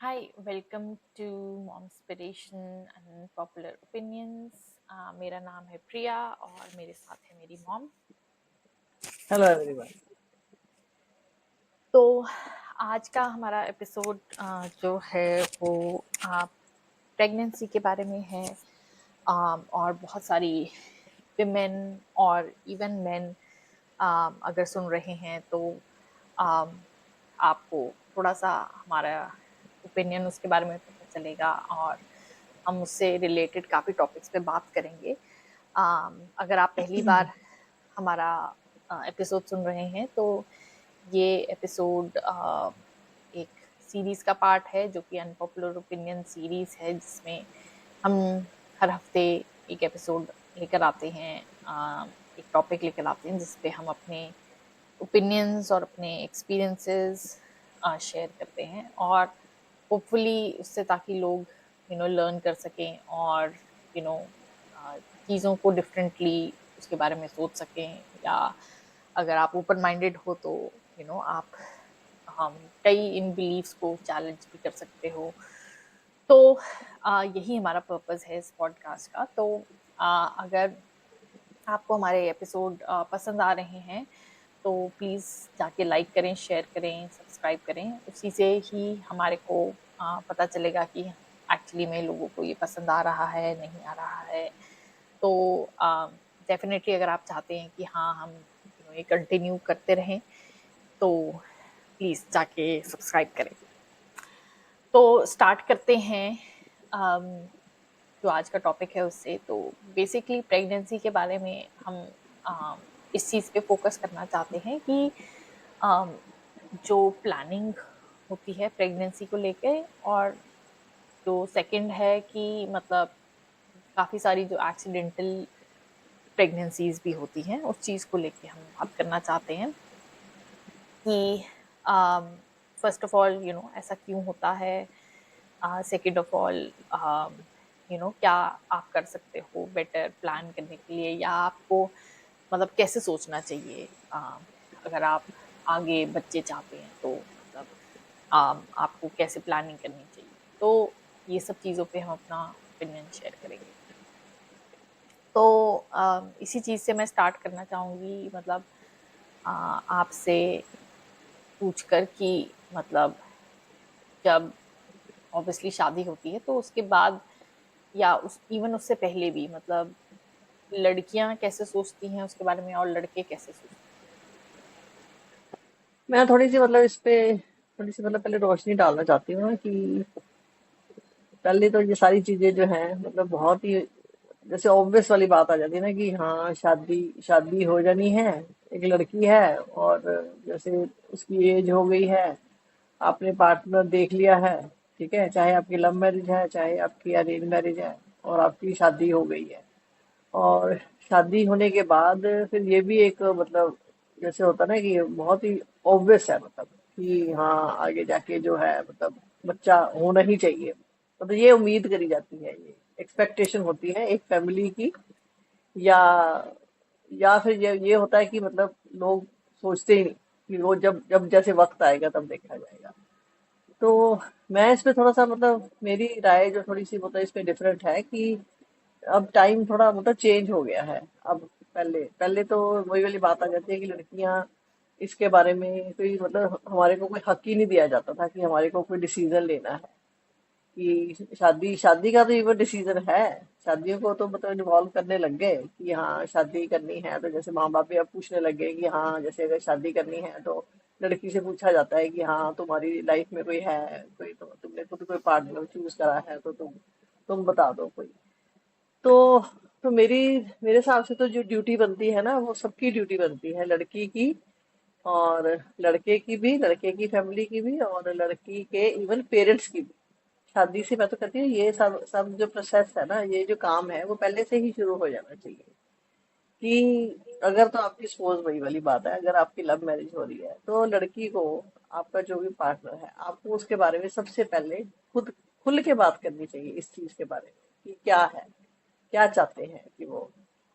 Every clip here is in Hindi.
Hi, welcome to Momspiration and Popular Opinions. मेरा नाम है प्रिया और मेरे साथ है मेरी मॉम। Hello everyone. तो आज का हमारा एपिसोड जो है वो प्रेगनेंसी के बारे में है। और बहुत सारी विमेन और इवन मेन अगर सुन रहे हैं तो um, आपको थोड़ा सा हमारा ओपिनियन उसके बारे में पता चलेगा और हम उससे रिलेटेड काफ़ी टॉपिक्स पे बात करेंगे। अगर आप पहली बार हमारा एपिसोड सुन रहे हैं तो ये एपिसोड एक सीरीज का पार्ट है जो कि अनपॉपुलर ओपिनियन सीरीज है, जिसमें हम हर हफ्ते एक एपिसोड लेकर आते हैं, एक टॉपिक लेकर आते हैं जिस पे हम अपने ओपिनियंस और अपने एक्सपीरियंसेस शेयर करते हैं और होपफुली उससे ताकि लोग लर्न कर सकें और यू नो चीज़ों को डिफरेंटली उसके बारे में सोच सकें, या अगर आप ओपन माइंडेड हो तो आप हम कई इन बिलीव्स को चैलेंज भी कर सकते हो। तो यही हमारा पर्पस है इस पॉडकास्ट का। तो अगर आपको हमारे एपिसोड पसंद आ रहे हैं तो प्लीज़ जाके लाइक करें, शेयर करें, सब्सक्राइब करें। उसी से ही हमारे को पता चलेगा कि एक्चुअली में लोगों को ये पसंद आ रहा है, नहीं आ रहा है। तो डेफिनेटली अगर आप चाहते हैं कि हाँ हम ये कंटिन्यू करते रहें तो प्लीज़ जाके सब्सक्राइब करें। तो स्टार्ट करते हैं जो आज का टॉपिक है उससे। तो बेसिकली प्रेगनेंसी के बारे में हम इस चीज़ पे फोकस करना चाहते हैं कि अम, जो प्लानिंग होती है प्रेगनेंसी को लेके, और जो सेकंड है कि मतलब काफ़ी सारी जो एक्सीडेंटल प्रेगनेंसीज भी होती हैं उस चीज़ को लेके हम बात करना चाहते हैं कि फर्स्ट ऑफ ऑल ऐसा क्यों होता है, सेकेंड ऑफ ऑल क्या आप कर सकते हो बेटर प्लान करने के लिए, या आपको मतलब कैसे सोचना चाहिए अगर आप आगे बच्चे चाहते हैं तो मतलब आपको कैसे प्लानिंग करनी चाहिए। तो ये सब चीज़ों पे हम अपना ओपिनियन शेयर करेंगे। तो इसी चीज़ से मैं स्टार्ट करना चाहूँगी, मतलब आपसे पूछकर कि मतलब जब ऑब्वियसली शादी होती है तो उसके बाद या उस इवन उससे पहले भी मतलब लड़कियां कैसे सोचती हैं उसके बारे में और लड़के कैसे सोचते मैं थोड़ी सी इस पे थोड़ी सी पहले रोशनी डालना चाहती हूँ कि पहले तो ये सारी चीजें जो हैं बहुत ही जैसे ऑब्वियस वाली बात आ जाती है ना कि हाँ शादी शादी हो जानी है। एक लड़की है और जैसे उसकी एज हो गई है, आपने पार्टनर देख लिया है, ठीक है, चाहे आपकी लव मैरिज है चाहे आपकी अरेंज मैरिज है, और आपकी शादी हो गई है। और शादी होने के बाद फिर ये भी एक जैसे होता ना कि बहुत ही ऑब्वियस है कि हाँ आगे जाके जो है बच्चा होना ही चाहिए। ये उम्मीद करी जाती है, ये एक्सपेक्टेशन होती है एक फैमिली की। या फिर ये होता है कि लोग सोचते ही नहीं कि वो जब जब जैसे वक्त आएगा तब देखा जाएगा। तो मैं इस पे थोड़ा सा मेरी राय जो थोड़ी सी इस पे डिफरेंट है कि अब टाइम थोड़ा चेंज हो गया है। अब पहले पहले तो वही वाली बात आ जाती है कि लड़कियां इसके बारे में कोई हमारे को कोई हक ही नहीं दिया जाता था कि हमारे को कोई डिसीजन लेना है कि शादी शादी का तो इवन डिसीजन है। शादियों को तो इन्वॉल्व करने लग गए कि हाँ शादी करनी है, तो जैसे माँ बाप भी अब पूछने लग गए कि हाँ जैसे अगर शादी करनी है तो लड़की से पूछा जाता है कि हाँ तुम्हारी लाइफ में कोई है, कोई तो तुमने खुद कोई पार्टनर चूज करा है तो तुम बता दो कोई। तो मेरी मेरे हिसाब से तो जो ड्यूटी बनती है ना वो सबकी ड्यूटी बनती है, लड़की की और लड़के की भी, लड़के की फैमिली की भी और लड़की के इवन पेरेंट्स की भी। शादी से मैं तो कहती हूँ ये सब सब जो प्रोसेस है ना, ये जो काम है वो पहले से ही शुरू हो जाना चाहिए। कि अगर तो आपकी सपोज वही वाली बात है, अगर आपकी लव मैरिज हो रही है तो लड़की को आपका जो भी पार्टनर है आपको उसके बारे में सबसे पहले खुद खुल के बात करनी चाहिए इस चीज के बारे में कि क्या है, क्या चाहते हैं कि वो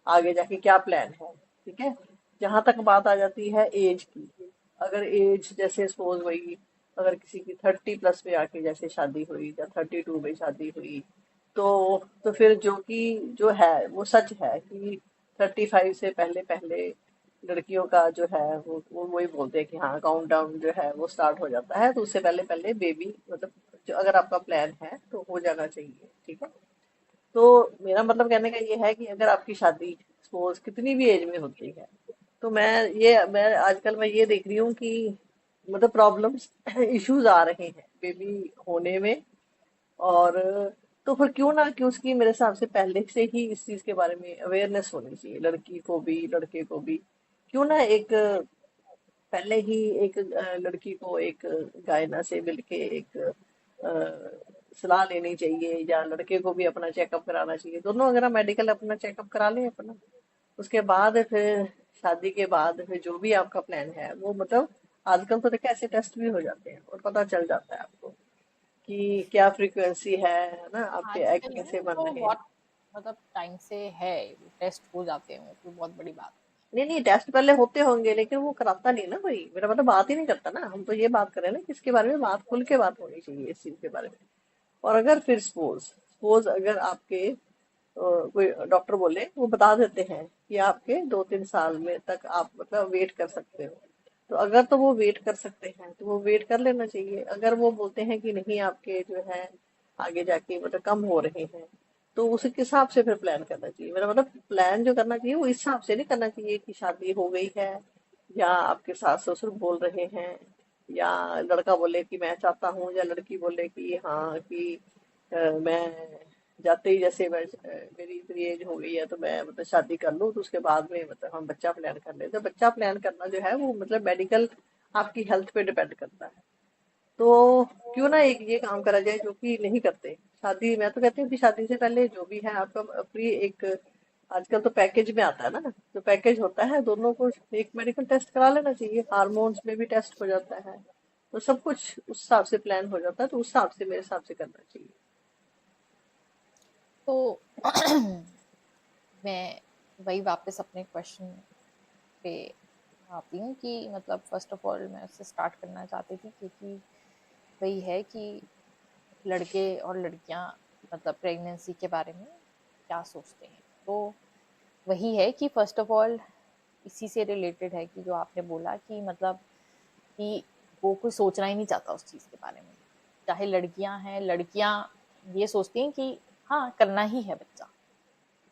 आगे जाके क्या प्लान है। ठीक है। जहां तक बात आ जाती है एज की, अगर एज जैसे सपोज वही अगर किसी की 30+ में आके जैसे शादी हुई या 32 में शादी हुई, तो फिर जो है वो सच है कि 35 से पहले पहले लड़कियों का जो है वो वही बोलते हैं कि हाँ काउंट डाउन जो है वो स्टार्ट हो जाता है, तो उससे पहले पहले बेबी मतलब जो अगर आपका प्लान है तो हो जाना चाहिए, ठीक है। तो मेरा मतलब कहने का ये है कि अगर आपकी शादी सपोज कितनी भी एज में होती है, तो मैं आजकल मैं ये देख रही हूँ कि मतलब प्रॉब्लम्स इश्यूज आ रहे हैं बेबी होने में। और तो फिर क्यों ना कि उसकी मेरे हिसाब से पहले से ही इस चीज के बारे में अवेयरनेस होनी चाहिए, लड़की को भी लड़के को भी। क्यों ना एक पहले ही एक लड़की को एक गायना से मिलके एक सलाह लेनी चाहिए, या लड़के को भी अपना चेकअप कराना चाहिए। दोनों अगर हम मेडिकल अपना चेकअप करा लें अपना, उसके बाद फिर शादी के बाद फिर जो भी आपका प्लान है वो मतलब आजकल तो देखो ऐसे टेस्ट भी हो जाते हैं और पता चल जाता है आपको कि क्या फ्रीक्वेंसी है ना, आपके एग आजकल कैसे नहीं बन तो रहे हैं। बहुत मतलब टाइम से है, टेस्ट हो जाते हैं, वो कोई बहुत बड़ी बात नहीं नहीं, टेस्ट पहले होते होंगे लेकिन वो कराता नहीं ना कोई, मेरा मतलब बात ही नहीं करता ना। हम तो ये बात कर रहे हैं ना कि इसके बारे में बात खुल के बात होनी चाहिए इस चीज के बारे में। और अगर फिर सपोज अगर आपके कोई डॉक्टर बोले वो बता देते हैं कि आपके 2-3 साल में तक आप मतलब वेट कर सकते हो, तो अगर तो वो वेट कर सकते हैं तो वो वेट कर लेना चाहिए। अगर वो बोलते हैं कि नहीं आपके जो है आगे जाके मतलब कम हो रहे हैं, तो उसके हिसाब से फिर प्लान करना चाहिए। मेरा मतलब प्लान जो करना चाहिए वो इस हिसाब से नहीं करना चाहिए कि शादी हो गई है या आपके सास ससुर बोल रहे हैं, या लड़का बोले कि मैं चाहता हूँ, या लड़की बोले कि हाँ कि मैं जाते ही जैसे मेरी इतनी एज हो गई है तो मैं मतलब शादी कर लूँ, तो उसके बाद में मतलब हम बच्चा प्लान कर लेते हैं। तो बच्चा प्लान करना जो है वो मतलब मेडिकल आपकी हेल्थ पे डिपेंड करता है। तो क्यों ना एक ये काम करा जाए जो कि नहीं करते। शादी मैं तो कहती हूँ कि शादी से पहले जो भी है आपका प्री एक आजकल तो पैकेज में आता है ना, जो पैकेज होता है दोनों को एक मेडिकल टेस्ट करा लेना चाहिए, हार्मोन्स में भी टेस्ट हो जाता है, तो सब कुछ उस हिसाब से प्लान हो जाता है, तो उस हिसाब से मेरे हिसाब से करना चाहिए। तो मैं वही वापस अपने क्वेश्चन पे आती हूँ कि मतलब फर्स्ट ऑफ ऑल मैं उससे स्टार्ट करना चाहती थी, क्योंकि वही है कि लड़के और लड़कियां मतलब प्रेगनेंसी के बारे में क्या सोचते हैं। तो वही है कि फर्स्ट ऑफ ऑल इसी से रिलेटेड है कि जो आपने बोला कि मतलब कि वो कोई सोचना ही नहीं चाहता उस चीज के बारे में। चाहे लड़कियां हैं, लड़कियां ये सोचती हैं कि हाँ करना ही है बच्चा,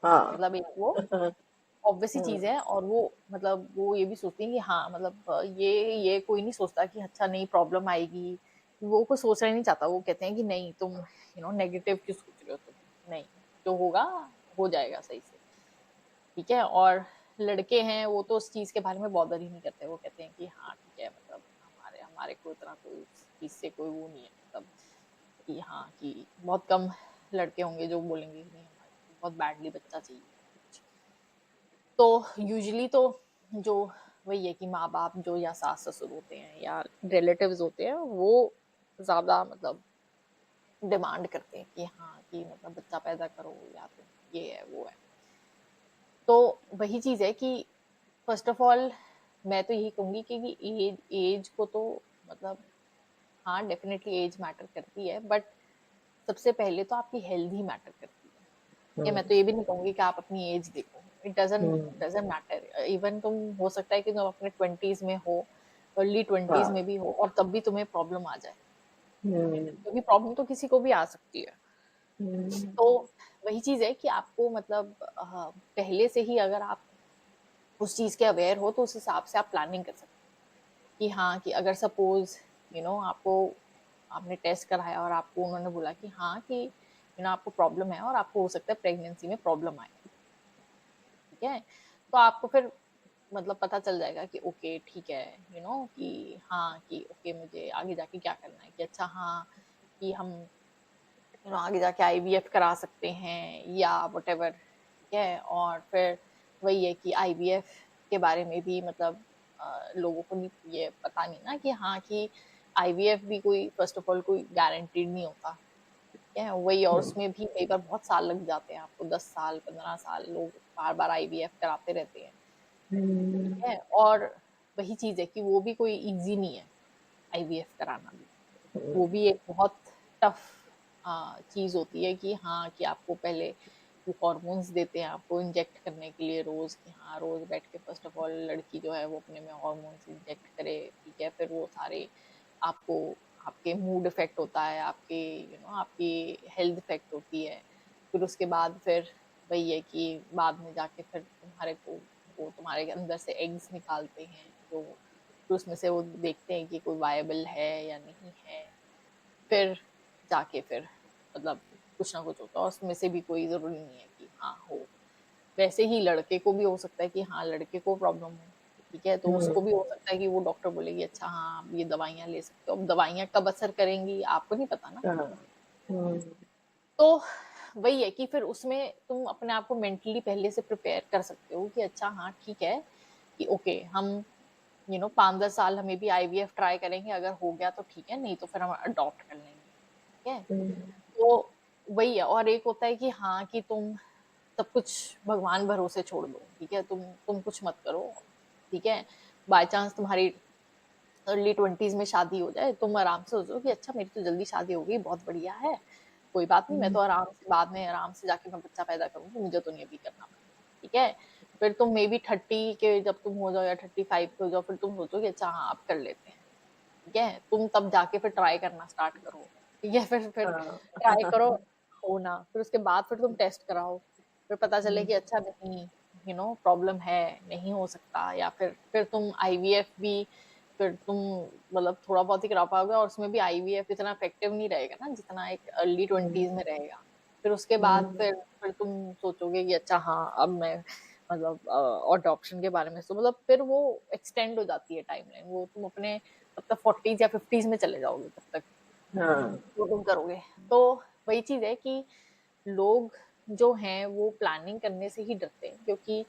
हाँ। मतलब एक वो ऑब्वियस ही चीज है। और वो मतलब वो ये भी सोचती हैं कि हाँ मतलब ये कोई नहीं सोचता कि अच्छा नहीं प्रॉब्लम आएगी, वो कोई सोचना ही नहीं चाहता। वो कहते हैं कि नहीं तुम नेगेटिव क्यों सोच रहे हो, तुम नहीं, जो होगा हो जाएगा सही से, ठीक है। और लड़के हैं वो तो उस चीज के बारे में बॉदर ही नहीं करते, वो कहते हैं कि हाँ ठीक है, मतलब हमारे हमारे को इतना कोई उस चीज से कोई वो नहीं है, मतलब कि हाँ कि बहुत कम लड़के होंगे जो बोलेंगे कि नहीं हमारे को बहुत बैडली बच्चा चाहिए कुछ। तो यूजुअली तो जो वही है कि माँ बाप जो या सास ससुर होते हैं या रिलेटिव्स होते हैं वो ज्यादा मतलब डिमांड करते हैं कि हाँ कि मतलब बच्चा पैदा करो या तुम ये है वो है। तो वही चीज है कि फर्स्ट ऑफ ऑल मैं तो यही कहूंगी कि एज एज को तो मतलब हाँ डेफिनेटली एज मैटर करती है, बट सबसे पहले तो आपकी हेल्थ ही मैटर करती है। ठीक है, हम्म, मैं तो ये भी नहीं कहूंगी कि आप अपनी एज देखो, it doesn't hmm, doesn't matter. Even तुम हो सकता है कि तुम अपने ट्वेंटीज में हो, अर्ली ट्वेंटीज हाँ, में भी हो, और तब भी तुम्हें प्रॉब्लम आ जाए, हम्म, क्योंकि प्रॉब्लम तो किसी को भी आ सकती है। हम्म, तो वही चीज है कि आपको मतलब पहले से ही अगर आप उस चीज के अवेयर हो तो उस हिसाब से आप प्लानिंग कर सकते हैं कि हाँ कि अगर सपोज आपको आपने टेस्ट कराया और आपको उन्होंने बोला कि हाँ कि आपको प्रॉब्लम है और आपको हो सकता है प्रेगनेंसी में प्रॉब्लम आए, ठीक है। तो आपको फिर मतलब पता चल जाएगा कि ओके ठीक है, कि हाँ कि ओके मुझे आगे जाके क्या करना है, कि अच्छा हाँ कि हम आगे जाके आईवीएफ करा सकते हैं या वटेवर, ठीक है। और फिर वही है कि आईवीएफ के बारे में भी मतलब लोगों को नहीं ये पता नहीं ना कि हाँ कि आईवीएफ भी कोई फर्स्ट ऑफ ऑल कोई गारंटीड नहीं होता, ठीक है। वही, और हम्म, उसमें भी कई बार बहुत साल लग जाते हैं, आपको 10 साल 15 साल लोग बार बार आईवीएफ कराते रहते हैं, हम्म, ठीक है। और वही चीज है कि वो भी कोई इजी नहीं है आईवीएफ कराना भी, वो भी एक बहुत टफ चीज़ होती है कि हाँ, कि आपको पहले वो हार्मोन्स देते हैं आपको इंजेक्ट करने के लिए रोज़, कि हाँ, रोज़ बैठ के फर्स्ट ऑफ ऑल लड़की जो है वो अपने में हार्मोन्स इंजेक्ट करे, ठीक है? फिर वो सारे आपको आपके मूड इफ़ेक्ट होता है, आपके आपकी हेल्थ इफ़ेक्ट होती है। फिर उसके बाद फिर वही है कि बाद में जाके फिर तुम्हारे को वो तुम्हारे अंदर से एग्स निकालते हैं, जो फिर उसमें से वो देखते हैं कि कोई वायबल है या नहीं है। फिर जाके फिर मतलब कुछ ना कुछ होता है, और उसमें से भी कोई ज़रूरी नहीं है कि हाँ, हो। वैसे ही लड़के को भी हो सकता है कि हाँ, लड़के को प्रॉब्लम हो, ठीक है? तो हम्म, उसको भी हो सकता है कि वो डॉक्टर बोले कि अच्छा हाँ, आप ये दवाइयाँ ले सकते हो। अब दवाइयाँ कब असर करेंगी आपको नहीं पता ना। हाँ, हम्म, तो वही है कि फिर उसमें तुम अपने आप को मेंटली पहले से प्रिपेयर कर सकते हो कि अच्छा हाँ, ठीक है, कि ओके हम 5-10 साल हमें भी आईवीएफ ट्राई करेंगे, अगर हो गया तो ठीक है, नहीं तो फिर हम अडॉप्ट कर लेंगे, ठीक है? हम्म, तो वही है, और एक होता है कि हाँ, कि तुम सब कुछ भगवान भरोसे छोड़ दो, ठीक है? तुम कुछ मत करो, ठीक है? बाय चांस तुम्हारी अर्ली 20s में शादी हो जाए, तुम आराम से सोचो कि अच्छा मेरी तो जल्दी शादी हो गई, बहुत बढ़िया है, कोई बात नहीं, मैं तो आराम से बाद में आराम से जाके मैं बच्चा पैदा करूँगी, मुझे तो नहीं अभी करना पड़ेगा, ठीक है? फिर तुम मे बी 30 के जब तुम हो जाओ या 35 के हो जाओ, फिर तुम सोचो कि अच्छा हाँ, अब कर लेते हैं, ठीक है? तुम तब जाके फिर ट्राई करना स्टार्ट करो, ठीक है? फिर हाँ, ट्राई करो, हो ना, फिर उसके बाद फिर तुम टेस्ट कराओ, फिर पता चले हम्म, कि अच्छा नहीं, प्रॉब्लम है, नहीं हो सकता, या फिर तुम आईवीएफ भी फिर तुम मतलब थोड़ा बहुत ही करा पाओगे, और उसमें भी आईवीएफ इतना इफेक्टिव नहीं रहेगा ना जितना एक अर्ली हम्म, 20s में रहेगा। फिर उसके बाद हम्म, फिर तुम सोचोगे कि अच्छा हाँ, अब मैं मतलब अडॉप्शन के बारे में तो मतलब फिर वो एक्सटेंड हो जाती है टाइमलाइन, वो तुम अपने तब तक 40s या 50s में चले जाओगे तब तक हाँ, वो तुम करोगे। तो वही चीज है कि लोग जो हैं वो प्लानिंग करने से ही डरते हैं, क्योंकि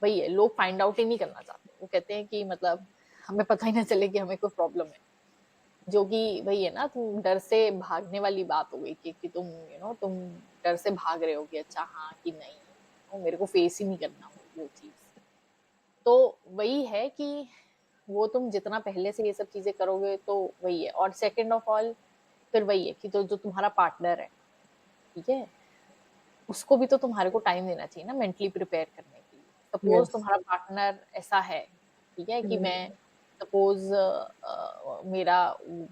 वही है, लोग फाइंड आउट ही नहीं करना चाहते, वो कहते हैं कि मतलब हमें पता ही ना चले कि हमें कोई प्रॉब्लम है, जो कि वही है ना, तुम डर से भागने वाली बात हो गई कि तुम तुम डर से भाग रहे हो कि अच्छा हाँ, कि नहीं, मेरे को फेस ही नहीं करना वो चीज। तो वही है कि वो तुम जितना पहले से ये सब चीजें करोगे तो वही है, और सेकंड ऑफ ऑल फिर वही है कि तो जो तुम्हारा पार्टनर है, ठीक है, उसको भी तो तुम्हारे को टाइम देना चाहिए ना मेंटली प्रिपेयर करने के लिए। सपोज यस, तुम्हारा पार्टनर ऐसा है, ठीक है, कि मैं सपोज मेरा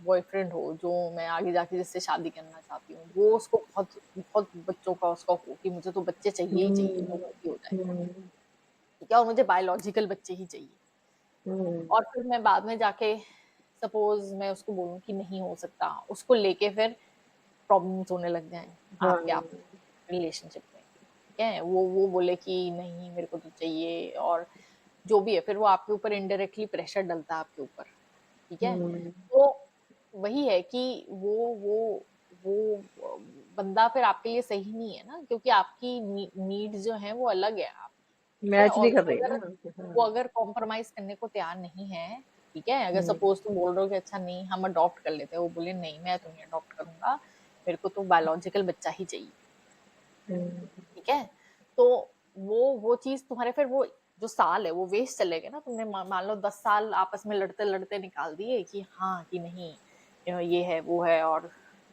बॉयफ्रेंड हो जो मैं आगे जाके जिससे शादी करना चाहती हूँ, वो उसको बहुत बहुत बच्चों का उसका हो कि मुझे तो बच्चे चाहिए ही चाहिए, जो मर्जी हो जाए, ठीक है, और मुझे बायोलॉजिकल बच्चे ही चाहिए। और फिर मैं बाद में जाके सपोज मैं उसको बोलूँ कि नहीं हो सकता, उसको लेके फिर प्रॉब्लम्स होने लग जाएं आपके हाँ, आप रिलेशनशिप में, ठीक है, वो बोले कि नहीं मेरे को तो चाहिए, और जो भी है फिर वो आपके ऊपर इनडायरेक्टली प्रेशर डलता है आपके ऊपर, ठीक है। तो वही है कि वो बंदा फिर आपके लिए सही नहीं है ना, क्योंकि आपकी नीड्स जो है वो अलग है आपकी, ठीक है, मैच और नहीं कर रही ना, हाँ, वो अगर कॉम्प्रोमाइज करने को तैयार नहीं है, ठीक है, अगर हम्म, सपोज तुम बोल रहे हो कि अच्छा नहीं हम अडॉप्ट कर लेते हैं, वो बोले नहीं मैं तो नहीं अडॉप्ट करूंगा, मेरे को तो बायोलॉजिकल बच्चा ही चाहिए, हम्म, ठीक है। तो वो चीज तुम्हारे फिर वो जो साल है वो वेस्ट चलेगा ना, तुमने मान लो 10 साल आपस में लड़ते लड़ते निकाल दिए कि हाँ, कि नहीं ये है वो है, और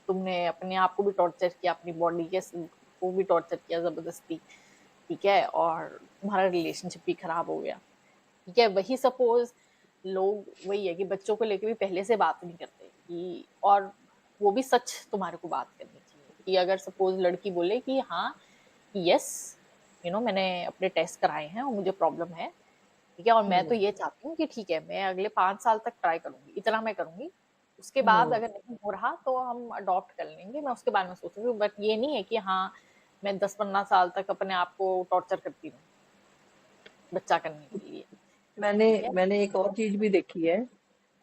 तुमने अपने आप को भी टॉर्चर किया, अपनी बॉडी के को भी टॉर्चर किया जबरदस्ती, ठीक है, और तुम्हारा रिलेशनशिप भी खराब हो गया, ठीक है। वही सपोज लोग वही है कि बच्चों को लेके भी पहले से बात नहीं करते कि, और वो भी सच तुम्हारे को बात करनी चाहिए कि अगर सपोज लड़की बोले कि हाँ, यस, मैंने अपने टेस्ट कराए हैं और मुझे प्रॉब्लम है, ठीक है, और मैं तो ये चाहती हूँ कि ठीक है मैं अगले 5 साल तक ट्राई करूंगी, इतना मैं करूंगी, उसके बाद हम्म, अगर नहीं हो रहा तो हम अडॉप्ट कर लेंगे, मैं उसके बारे में सोचूंगी, बट ये नहीं है कि हाँ, मैं 10-15 साल तक अपने आप को टॉर्चर करती रहूँ बच्चा करने के लिए, मैंने ठीक है। मैंने एक और चीज भी देखी है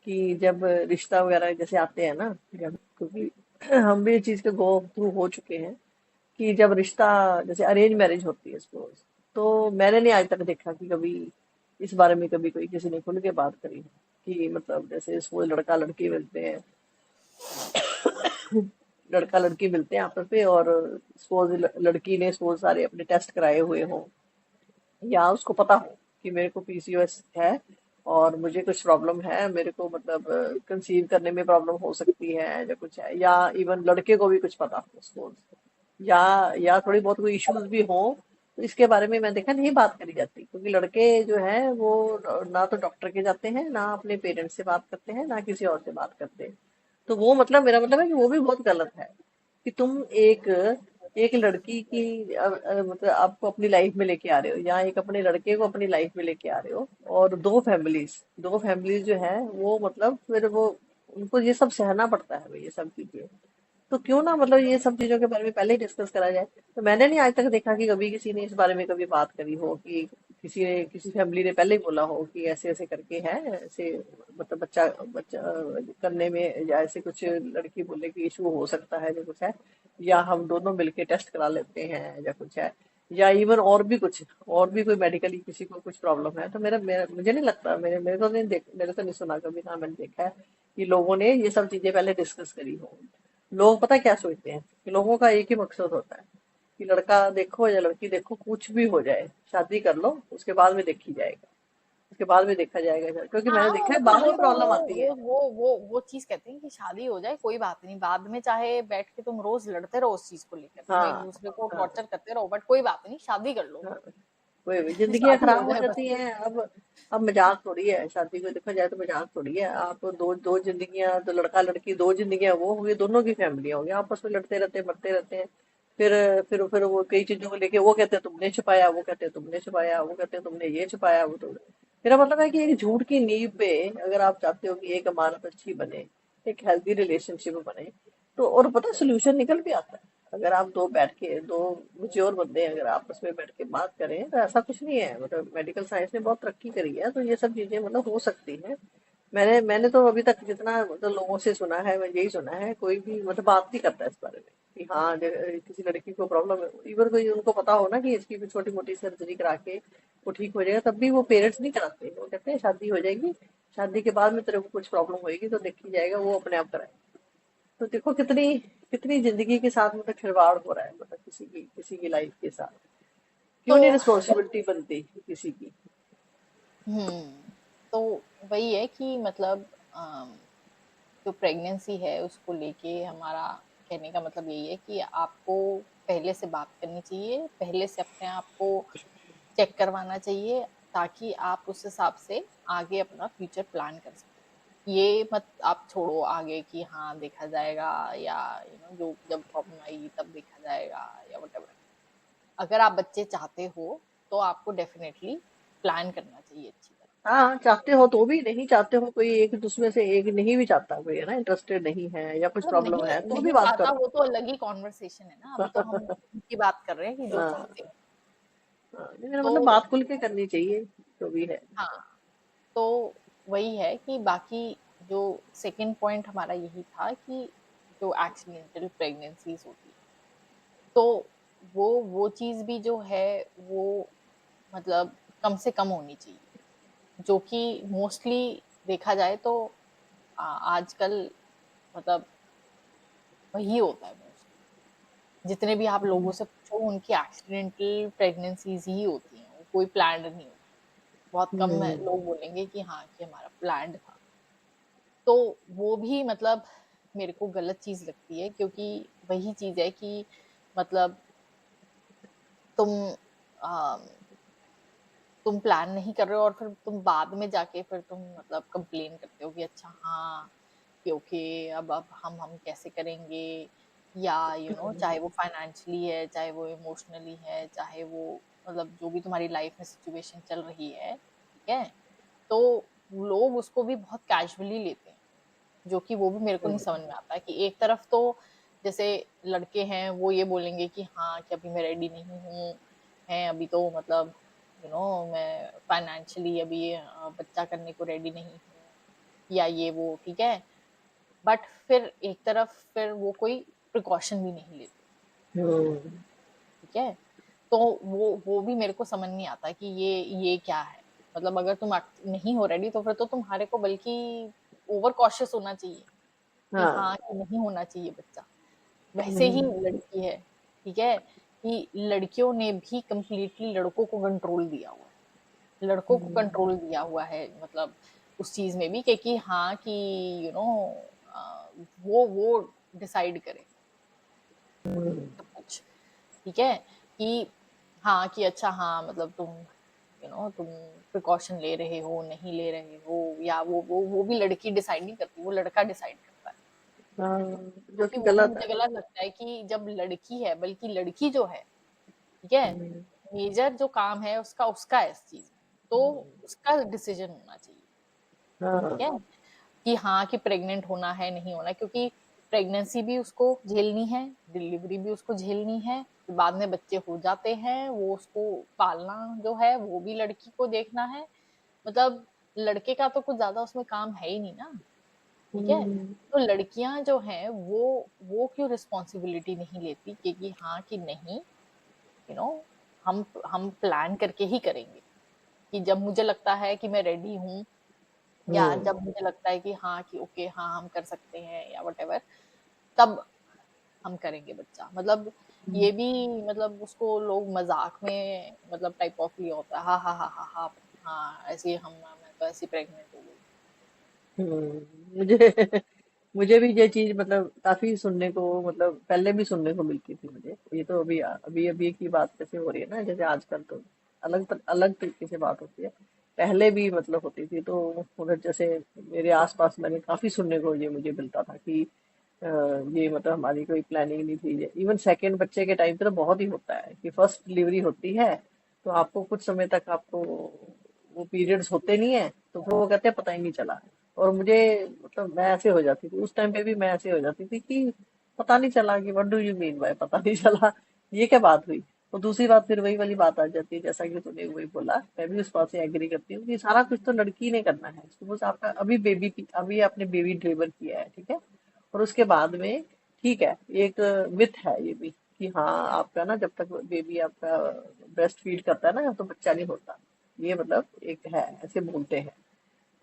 कि जब रिश्ता वगैरह जैसे आते हैं ना, जब क्योंकि हम भी ये चीज के गो थ्रू हो चुके हैं कि जब रिश्ता जैसे अरेंज मैरिज होती है सपोज, तो मैंने नहीं आज तक देखा कि कभी इस बारे में कभी कोई किसी ने खुल के बात करी कि मतलब जैसे सपोज लड़का लड़की मिलते हैं, लड़का लड़की मिलते हैं आपस में, और सपोज लड़की ने सपोज सारे अपने टेस्ट कराए हुए हों, या उसको पता हो कि मेरे को पीसीओएस है, और मुझे कुछ प्रॉब्लम है, मेरे को मतलब कंसीव करने में प्रॉब्लम हो सकती है या कुछ है, या इवन लड़के को भी कुछ पता हो उसको, या थोड़ी बहुत कोई इश्यूज भी हो, तो इसके बारे में मैं देखा नहीं बात करी जाती, क्योंकि लड़के जो है वो ना तो डॉक्टर के जाते हैं, ना अपने पेरेंट्स से बात करते हैं, ना किसी और से बात करते हैं। तो वो मतलब मेरा मतलब है कि वो भी बहुत गलत है कि तुम एक एक लड़की की मतलब आपको अपनी लाइफ में लेके आ रहे हो, या एक अपने लड़के को अपनी लाइफ में लेके आ रहे हो, और दो फैमिलीज जो है वो मतलब फिर वो उनको ये सब सहना पड़ता है भाई, ये सब चीजें। तो क्यों ना मतलब ये सब चीजों के बारे में पहले ही डिस्कस करा जाए। तो मैंने नहीं आज तक देखा कि कभी किसी ने इस बारे में कभी बात करी हो कि किसी फैमिली ने पहले ही बोला हो कि ऐसे ऐसे करके है, ऐसे मतलब बच्चा बच्चा करने में, या ऐसे कुछ लड़की बोले कि इशू हो सकता है जो कुछ है, या हम दोनों मिलके टेस्ट करा लेते हैं या कुछ है, या इवन और भी कुछ, और भी कोई मेडिकली किसी को कुछ प्रॉब्लम है, तो मेरा मुझे नहीं लगता, मेरे तो नहीं सुना कभी, ना मैंने देखा है कि लोगों ने ये सब चीजें पहले डिस्कस करी हो। लोग पता क्या सोचते हैं कि लोगों का एक ही मकसद होता है कि लड़का देखो या लड़की देखो, कुछ भी हो जाए शादी कर लो, उसके बाद में देखी जाएगा, उसके बाद में देखा जाएगा, क्योंकि मैंने हाँ, देखा है मतलब बाद वो में तो प्रॉब्लम आती है। वो चीज कहते हैं कि शादी हो जाए कोई बात नहीं, बाद में चाहे बैठ के तुम रोज लड़ते रहो उस चीज को लेकर, तुम एक हाँ दूसरे को हाँ टॉर्चर करते रहो, बट कोई बात नहीं, शादी कर लो। हाँ, वही वही जिंदगियां शादी हो खराब हो जाए बस। जाती हैं अब मजाक थोड़ी है, शादी को देखा जाए तो मजाक थोड़ी है। आप दो दो जिंदगियां, तो लड़का लड़की दो जिंदगियां वो होगी, दोनों की फैमिलियां होगी, आपस में लड़ते रहते हैं मरते रहते हैं। फिर वो कई चीजों को लेके वो कहते हैं तुमने छुपाया, वो कहते हैं तुमने छुपाया, वो कहते हैं तुमने ये छुपाया, वो तो मेरा मतलब है कि एक झूठ की नींव पे अगर आप चाहते हो कि एक अमानत अच्छी बने, एक हेल्दी रिलेशनशिप बने, तो और पता सोल्यूशन निकल भी आता है। अगर आप दो बैठ के, दो मेच्योर बंदे अगर आपस में बैठ के बात करें, तो ऐसा कुछ नहीं है, मतलब मेडिकल साइंस ने बहुत तरक्की करी है, तो ये सब चीजें मतलब हो सकती हैं। मैंने तो अभी तक जितना मतलब लोगों से सुना है, मैं यही सुना है, कोई भी मतलब बात नहीं करता इस बारे में कि हाँ किसी लड़की को प्रॉब्लम है, इवन कोई उनको पता हो ना कि इसकी भी छोटी मोटी सर्जरी करा के वो ठीक हो जाएगा, तब भी वो पेरेंट्स नहीं कराते, वो कहते हैं शादी हो जाएगी, शादी के बाद में तेरे को कुछ प्रॉब्लम होगी तो देखी जाएगा, वो अपने आप कराए। तो देखो कितनी कितनी जिंदगी के साथ मतलब खिलवाड़ हो रहा है, मतलब किसी की लाइफ के साथ क्यों नहीं तो रिस्पॉन्सिबिलिटी बनती किसी की। तो वही है कि मतलब जो प्रेगनेंसी है उसको लेके हमारा कहने का मतलब यही है कि आपको पहले से बात करनी चाहिए, पहले से अपने आप को चेक करवाना चाहिए, ताकि आप उस हिसाब से आगे अपना फ्यूचर प्लान कर सकें। ये मत आप छोड़ो आगे कि हाँ देखा जाएगा, या जो जब प्रॉब्लम आएगी तब देखा जाएगा, या वट। अगर आप बच्चे चाहते हो तो आपको डेफिनेटली प्लान करना चाहिए अच्छी तरह। हाँ चाहते हो तो भी, नहीं चाहते हो, कोई एक दूसरे से एक नहीं भी चाहता, कोई है ना इंटरेस्टेड नहीं है या कुछ मतलब प्रॉब्लम नहीं है, तो भी नहीं बात चाहता करो। वो तो अलग ही कॉन्वर्सेशन है ना, अभी तो हम उनकी बात कर रहे हैं कि जो हाँ चाहते हैं। हाँ, नहीं, मेरा तो मतलब बात खुल के करनी चाहिए जो भी है। हाँ, तो वही है कि बाकी जो सेकंड पॉइंट हमारा यही था कि जो एक्सीडेंटल प्रेगनेंसीज होती है, तो वो चीज भी जो है वो मतलब कम से कम होनी चाहिए, जो कि मोस्टली देखा जाए तो आजकल मतलब वही होता है मोस्टली। जितने भी आप लोगों से पूछो उनकी एक्सीडेंटल प्रेगनेंसीज ही होती हैं, वो कोई प्लान्ड नहीं होती। बहुत कम हम्म लोग बोलेंगे कि हाँ कि हमारा प्लान्ड था। तो वो भी मतलब मेरे को गलत चीज लगती है, क्योंकि वही चीज है कि मतलब तुम आ, तुम प्लान नहीं कर रहे हो और फिर तुम बाद में जाके फिर तुम मतलब कंप्लेन करते हो कि अच्छा हाँ कि ओके, अब हम कैसे करेंगे, या चाहे वो फाइनेंशियली है, चाहे वो इमोशनली है, चाहे वो मतलब जो भी तुम्हारी लाइफ में सिचुएशन चल रही है, ठीक है। तो लोग उसको भी बहुत कैजुअली लेते हैं, जो कि वो भी मेरे को नहीं समझ में आता है कि एक तरफ तो जैसे लड़के हैं वो ये बोलेंगे कि हाँ कि अभी मैं रेडी नहीं हूँ, है अभी तो मतलब मैं फाइनेंशियली अभी बच्चा करने को रेडी नहीं हूँ, या ये वो ठीक है। बट फिर एक तरफ फिर वो कोई प्रिकॉशन भी नहीं लेते, हम्म ठीक है। तो वो भी मेरे को समझ नहीं आता कि ये क्या है। मतलब अगर तुम नहीं हो रेडी तो फिर तो तुम्हारे को बल्कि ओवर कॉशियस होना चाहिए कि हाँ हाँ कि नहीं होना चाहिए बच्चा। वैसे ही हम्म लड़की है, ठीक है, कि लड़कियों ने भी कंप्लीटली लड़कों को कंट्रोल दिया हुआ है। लड़कों को हम्म, कंट्रोल दिया हुआ है, मतलब उस चीज में भी कि हाँ कि यू नो वो डिसाइड करे हम्म, सब कुछ। ठीक है कि हाँ कि अच्छा हाँ मतलब तुम प्रिकॉशन ले रहे हो नहीं ले रहे हो, या वो भी लड़की डिसाइड नहीं करती, वो लड़का डिसाइड करता है। हाँ, जो जो कि कि वो भी गलत है। मुझे गलत लगता है कि जब लड़की है, बल्कि लड़की जो है, ठीक है, हम्म, मेजर जो काम है उसका उसका है इस चीज में, तो उसका डिसीजन होना चाहिए। ठीक हाँ, है कि हाँ कि प्रेग्नेंट होना है नहीं होना है, क्योंकि प्रेगनेंसी भी उसको झेलनी है, डिलीवरी भी उसको झेलनी है, फिर बाद में बच्चे हो जाते हैं, वो उसको पालना जो है वो भी लड़की को देखना है। मतलब लड़के का तो कुछ ज्यादा उसमें काम है ही नहीं ना। ठीक है, हम्म, तो लड़कियां जो हैं वो क्यों रिस्पॉन्सिबिलिटी नहीं लेती कि हाँ कि नहीं, यू नो हम प्लान करके ही करेंगे, कि जब मुझे लगता है कि मैं रेडी हूँ, या हम्म, जब मुझे लगता है कि हाँ कि ओके हाँ हम कर सकते हैं या वटेवर, तब हम करेंगे बच्चा। मतलब ये भी, मतलब उसको लोग मजाक में मतलब टाइप ऑफ लिया होता है, हाँ हाँ हाँ हाँ हाँ हाँ ऐसे हम मैं तो ऐसी प्रेग्नेंट हो गई। मुझे मुझे भी ये चीज मतलब काफी सुनने को, मतलब पहले भी सुनने को मिलती थी मुझे। ये तो अभी अभी अभी की बात कैसे हो रही है ना, जैसे आजकल तो अलग तरीके से बात होती है। पहले भी मतलब होती थी, तो उधर जैसे मेरे आसपास मैंने काफी सुनने को ये मुझे मिलता था कि ये मतलब हमारी कोई प्लानिंग नहीं थी। इवन सेकेंड बच्चे के टाइम पे तो बहुत ही होता है कि फर्स्ट डिलीवरी होती है, तो आपको कुछ समय तक आपको वो पीरियड्स होते नहीं है, तो फिर वो कहते हैं पता ही नहीं चला। और मुझे मतलब मैं ऐसे हो जाती थी उस टाइम पे भी, मैं ऐसे हो जाती थी कि पता नहीं चला, कि what do you mean by पता नहीं चला, ये क्या बात हुई। और दूसरी बात फिर वही वाली बात आ जाती है, जैसा कि तूने वही बोला, मैं भी उस बात से एग्री करती हूँ कि सारा कुछ तो लड़की ने करना है। सपोज आपका अभी आपने बेबी डिलीवर किया है, ठीक है, और उसके बाद में ठीक है, एक मिथ है ये भी कि हाँ आपका ना जब तक बेबी आपका ब्रेस्ट फीड करता है ना तो बच्चा नहीं होता। ये मतलब एक है, ऐसे बोलते हैं।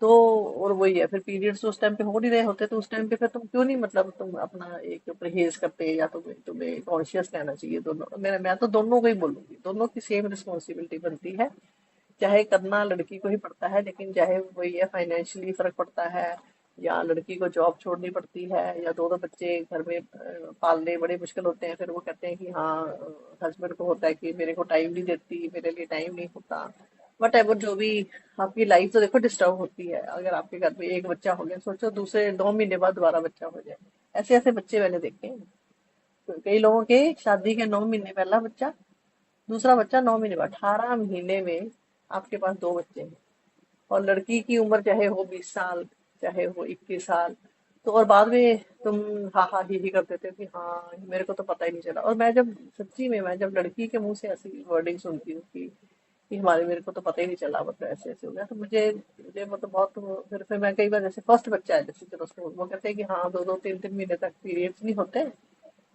तो और वही है, फिर पीरियड्स उस टाइम पे हो नहीं रहे होते, तो उस टाइम पे फिर तुम क्यों नहीं मतलब तुम अपना एक परहेज करते, या तुम्हें तुम्हें कॉन्शियस रहना चाहिए। दोनों मैं तो दोनों को ही बोलूंगी, दोनों की सेम रिस्पॉन्सिबिलिटी बनती है। चाहे करना लड़की को ही पड़ता है, लेकिन चाहे वही है फाइनेंशियली फर्क पड़ता है, या लड़की को जॉब छोड़नी पड़ती है, या दो दो बच्चे घर में पालने बड़े मुश्किल होते हैं, फिर वो कहते हैं कि हाँ हस्बैंड को होता है कि मेरे को टाइम नहीं देती, मेरे लिए टाइम नहीं होता, वट एवर जो भी। आपकी लाइफ तो देखो डिस्टर्ब होती है। अगर आपके घर में एक बच्चा हो गया, सोचो दूसरे 2 महीने बाद दोबारा बच्चा हो जाए। ऐसे ऐसे बच्चे मैंने देखे हैं। तो कई लोगों के शादी के 9 महीने पहला बच्चा, दूसरा बच्चा 9 महीने बाद, 18 महीने में आपके पास 2 बच्चे हैं। और लड़की की उम्र चाहे हो 20 साल, चाहे हो 21 साल, तो और बाद में तुम हाँ हाँ ही कर देते हो कि हाँ मेरे को तो पता ही नहीं चला। और मैं जब सच्ची में मैं जब लड़की के मुंह से ऐसी वर्डिंग सुनती हूँ कि हमारे मेरे को तो पता ही नहीं चला, मतलब ऐसे ऐसे हो गया, तो मुझे मुझे मतलब बहुत, फिर मैं कई बार जैसे फर्स्ट बच्चा है, जैसे चलो उसको वो कहते हैं कि हाँ दो दो तीन तीन महीने तक पीरियड्स नहीं होते,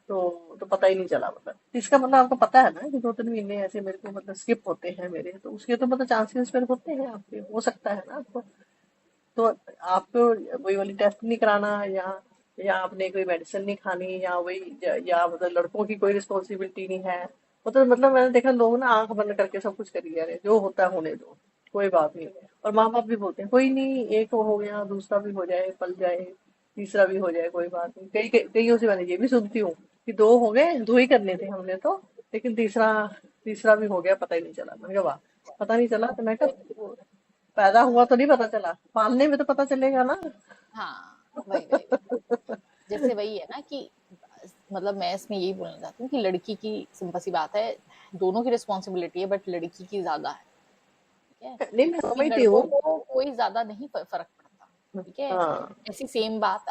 तो पता ही नहीं चला। मतलब तो इसका मतलब आपको पता है ना कि 2 3 महीने ऐसे मेरे को मतलब स्किप होते हैं मेरे, तो उसके तो मतलब चांसेस फिर होते हैं, आपके हो सकता है ना आपको। तो आपको वही वाली टेस्ट नहीं कराना, या आपने कोई मेडिसिन नहीं खानी, या वही या मतलब लड़कों की कोई रिस्पॉन्सिबिलिटी नहीं है। मतलब मैंने देखा लोग ना आंख बंद करके सब कुछ करी जा रहे हैं, जो होता है होने दो, कोई बात नहीं। और माँ बाप भी बोलते हैं कोई नहीं, एक हो गया दूसरा भी हो जाए, पल जाए, तीसरा भी हो जाए, कोई बात नहीं। कईयों से मैंने ये भी सुनती हूँ कि 2 हो गए, 2 ही करने थे हमने तो, लेकिन तीसरा तीसरा भी हो गया, पता ही नहीं चला। मैंने कहा वाह, पता नहीं चला, तो मैं कहा पैदा हुआ तो नहीं पता चला, पालने में तो पता चलेगा ना। हाँ वही वही, जैसे वही है ना कि मतलब मैं इसमें यही बोलना चाहती हूँ कि लड़की की सिंपल सी बात है, दोनों की रिस्पॉन्सिबिलिटी है, बट लड़की की ज्यादा है। ठीक है, नहीं मैं क्योंकि समझती लड़कों हूँ। को कोई ज्यादा नहीं फर्क पड़ता। ठीक है, हाँ, ऐसी सेम बात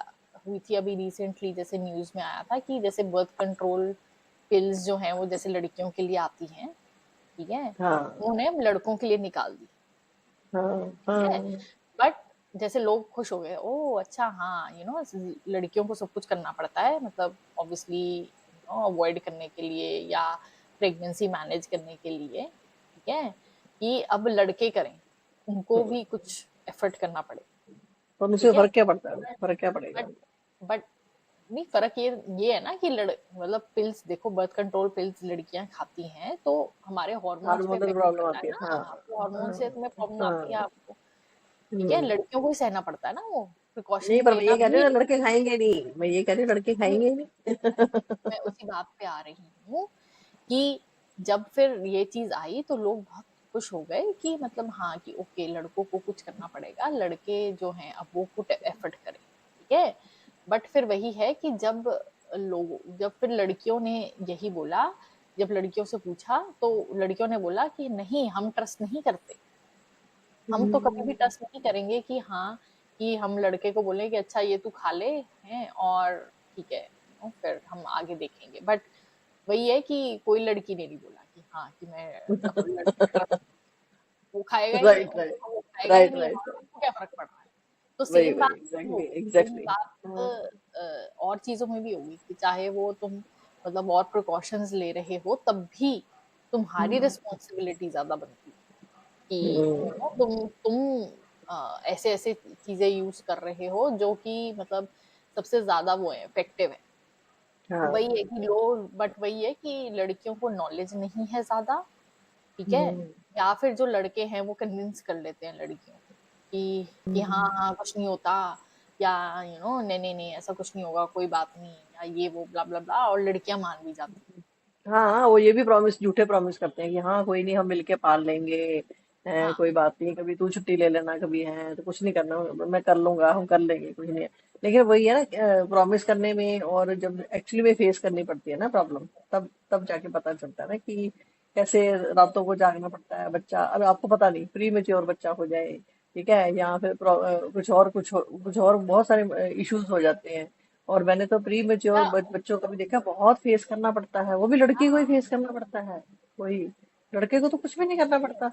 हुई थी अभी रिसेंटली, जैसे न्यूज में आया था कि जैसे बर्थ कंट्रोल पिल्स जो हैं वो जैसे लड़कियों के लिए आती हैं, ठीक है, हाँ, उन्होंने लड़कों के लिए निकाल दी। हाँ, ठीक है, हाँ, बट जैसे लोग खुश हो गए, ओ अच्छा हाँ लड़कियों को सब कुछ करना पड़ता है, मतलब ऑब्वियसली अवॉइड करने के लिए या प्रेगनेंसी मैनेज करने के लिए, ठीक है, कि अब लड़के करें, उनको भी कुछ एफर्ट करना पड़े। तो मुझसे ठीक है, फर्क क्या पड़ता है, फर्क क्या पड़ेगा। बट बट नहीं, फर्क ये है ना कि मतलब पिल्स देखो, बर्थ कंट्रोल पिल्स लड़कियां खाती हैं तो हमारे हार्मोन्स पे हार्मोनल इफेक्ट प्रॉब्लम करता है आती है, ना, हाँ। आपके हार्मोन हाँ। से तुम्हें प्रॉब्लम आती है हाँ। आपको। ठीक है, हम्म। लड़कियों को ही सहना पड़ता है ना वो नहीं, प्रिकॉशन पर मैं लेना ये कह रही भी। हूँ ना, लड़के खाएंगे नहीं, मैं ये कह रही हूँ लड़के नहीं, खाएंगे नहीं। मैं उसी बात पे आ रही हूँ कि जब फिर ये चीज आई तो लोग बहुत खुश हो गए कि मतलब हाँ कि ओके, लड़कों को कुछ करना पड़ेगा, लड़के जो हैं अब वो कुछ एफर्ट करें। ठीक है, बट फिर वही है कि जब फिर लड़कियों ने यही बोला, जब लड़कियों से पूछा तो लड़कियों ने बोला कि नहीं, हम ट्रस्ट नहीं करते, हम तो कभी भी हम्म। ट्रस्ट नहीं करेंगे कि हाँ, कि हम लड़के को बोले कि अच्छा ये तू खा ले हैं, और ठीक है, फिर हम आगे देखेंगे। बट वही है कि कोई लड़की ने नहीं बोला कि हाँ कि मैं अब लड़के पे ट्रस्ट, वो खाएगा ही नहीं, राइट, और राइट, देखो वो खाएगा ही राइट, नहीं, राइट, और राइट। उसको क्या फर्क पड़ रहा है। तो वही, सेम वही, बात एग्जैक्टली, होगी, सेम एग्जैक्टली। बात और चीजों में भी होगी कि चाहे वो तुम मतलब और प्रिकॉशंस ले रहे हो, तब भी तुम्हारी रिस्पॉन्सिबिलिटी ज्यादा बनती है कि तुम ऐसे ऐसे चीजें यूज कर रहे हो जो कि मतलब सबसे ज्यादा वो है, इफेक्टिव है। तो हाँ। वही है कि लोग, बट वही है कि लड़कियों को नॉलेज नहीं है ज्यादा। ठीक है, हम्म। या फिर जो लड़के हैं वो कन्विंस कर लेते हैं लड़कियों को कि हाँ हम्म। हाँ कुछ नहीं होता, या नहीं नहीं नहीं ऐसा कुछ नहीं होगा, कोई बात नहीं, या ये वो ब्ला ब्ला ब्ला, और लड़कियां मान भी जाती हाँ, हाँ, वो ये भी प्रॉमिस, झूठे प्रॉमिस करते हैं कि हाँ कोई नहीं, हम मिलके पाल लेंगे। हैं। हाँ कोई बात नहीं, कभी तू छुट्टी ले लेना, कभी है तो कुछ नहीं करना, मैं कर लूंगा, हम कर लेंगे, कुछ नहीं है। लेकिन वही है ना, प्रॉमिस करने में और जब एक्चुअली में फेस करनी पड़ती है ना प्रॉब्लम, तब तब जाके पता चलता है ना कि कैसे रातों को जागना पड़ता है। बच्चा, अब आपको पता नहीं, प्री मेच्योर बच्चा हो जाए, ठीक है, या फिर कुछ और बहुत सारे इश्यूज हो जाते हैं। और मैंने तो प्री मेच्योर या बच्चों का भी देखा, बहुत फेस करना पड़ता है, वो भी लड़की को ही फेस करना पड़ता है। वही, लड़के को तो कुछ भी नहीं करना पड़ता।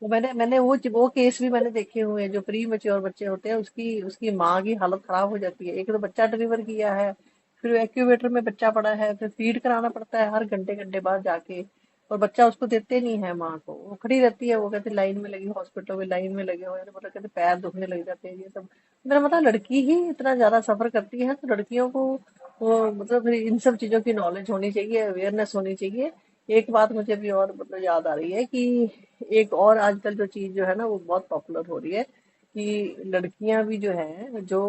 तो मैंने वो केस भी मैंने देखे हुए हैं, जो प्री मेच्योर बच्चे होते हैं, उसकी उसकी माँ की हालत खराब हो जाती है। एक तो बच्चा डिलीवर किया है, फिर एक्यूबेटर में बच्चा पड़ा है, फिर फीड कराना पड़ता है हर घंटे घंटे बाद जाके। और बच्चा उसको देते नहीं है माँ को, वो खड़ी रहती है, वो कहते लाइन में लगी, हॉस्पिटल में लाइन में लगे हुए हैं, मतलब कहते पैर दुखने लग जाते हैं, ये सब। मेरा मतलब लड़की ही इतना ज्यादा सफर करती है, तो लड़कियों को वो मतलब फिर इन सब चीजों की नॉलेज होनी चाहिए, अवेयरनेस होनी चाहिए। एक बात मुझे अभी और मतलब याद आ रही है कि एक और आजकल जो चीज जो है ना, वो बहुत पॉपुलर हो रही है कि लड़कियां भी जो है, जो